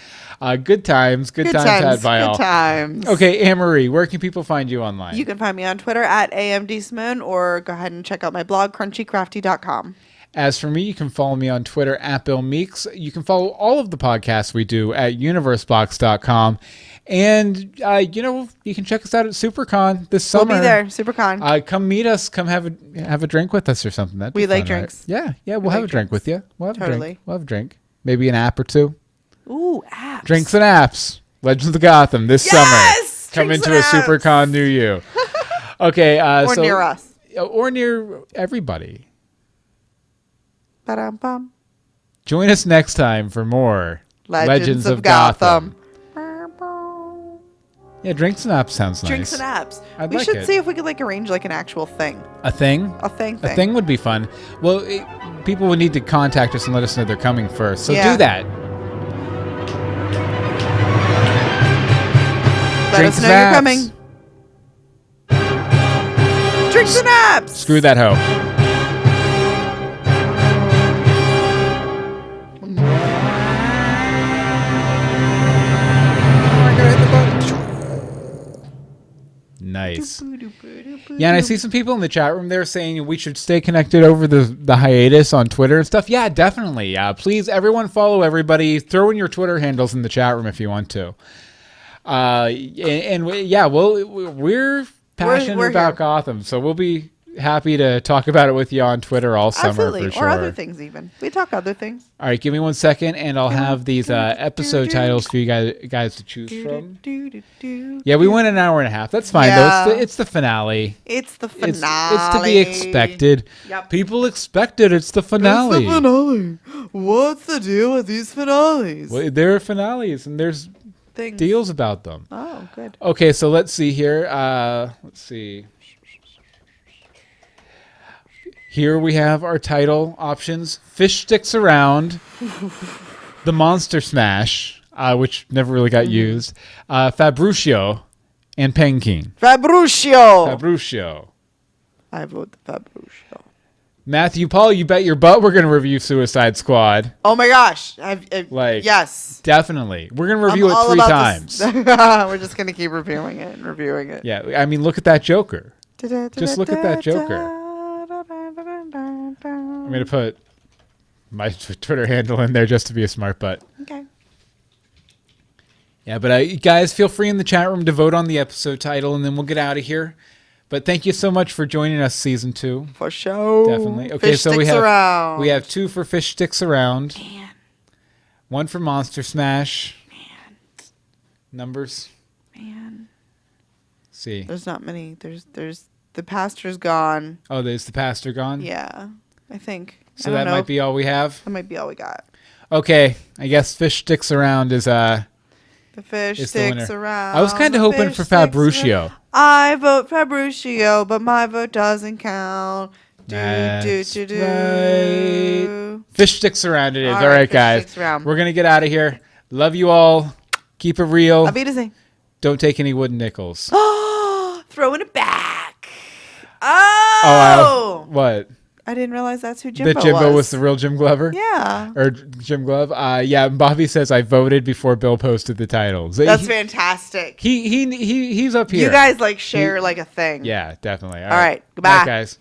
Good times had by all. Good times. Okay, Anne-Marie, where can people find you online? You can find me on Twitter @AMDeSimone, or go ahead and check out my blog, crunchycrafty.com. As for me, you can follow me on Twitter @BillMeeks. You can follow all of the podcasts we do at universebox.com. And, you can check us out at SuperCon this summer. We'll be there, SuperCon. Come meet us. Come have a drink with us or something. We like drinks. Right? Yeah, we'll have a drink with you. We'll have a drink. We'll have a drink. Maybe an app or two. Ooh, apps. Drinks and apps. Legends of Gotham this summer. Come into a SuperCon near you. Okay. Or near us. Or near everybody. Ba-dum-bum. Join us next time for more Legends of Gotham. Yeah, drinks and apps sounds nice. Drinks and apps. I'd we like should it. see if we could arrange an actual thing. A thing? A thing. A thing would be fun. Well, people would need to contact us and let us know they're coming first. So do that. Let us know you're coming. Drinks and apps. Screw that hoe. Nice. Yeah, and I see some people in the chat room there saying we should stay connected over the hiatus on Twitter and stuff. Yeah, definitely. Please, everyone follow everybody. Throw in your Twitter handles in the chat room if you want to. We're passionate about Gotham, so we'll be happy to talk about it with you on Twitter all summer for sure. Or other things even. We talk other things. All right, give me 1 second, and I'll have these episode titles for you guys to choose from. Yeah, we went an hour and a half. That's fine, though. It's the finale. It's the finale. It's to be expected. Yep. People expect it. It's the finale. It's the finale. What's the deal with these finales? Well, there are finales, and there's deals about them. Oh, good. Okay, so let's see here. Let's see. Here we have our title options. Fish Sticks Around. The Monster Smash, which never really got used. Fabrizio. And King. Fabrizio. I vote Fabrizio. Matthew Paul, you bet your butt we're going to review Suicide Squad. Oh my gosh. Yes. Definitely. We're going to review it 3 times. We're just going to keep reviewing it and reviewing it. Yeah, I mean, look at that Joker. Just look at that Joker. I'm going to put my Twitter handle in there just to be a smart butt. Okay. Yeah, but guys, feel free in the chat room to vote on the episode title, and then we'll get out of here. But thank you so much for joining us, Season 2. For sure. Definitely. Okay, Fish Sticks Around. We have 2 for Fish Sticks Around. Man. 1 for Monster Smash. Man. Numbers. Man. Let's see. There's not many. There's the pastor's gone. Oh, there's the pastor gone? Yeah, I think. So that might be all we have? That might be all we got. Okay, I guess Fish Sticks Around is The fish is the winner. sticks around. I was kind of hoping for Fabricio. I vote Fabricio, but my vote doesn't count. That's right. Fish sticks around it is. All right, guys. We're going to get out of here. Love you all. Keep it real. Auf Wiedersehen. Don't take any wooden nickels. Throwing it back. Oh! What? I didn't realize that's who Jimbo was. That Jimbo was the real Jim Glover? Yeah. Or Jim Glove? Yeah, Bobby says I voted before Bill posted the titles. That's fantastic. He's up here. You guys share a thing. Yeah, definitely. All right. Goodbye. Bye, guys.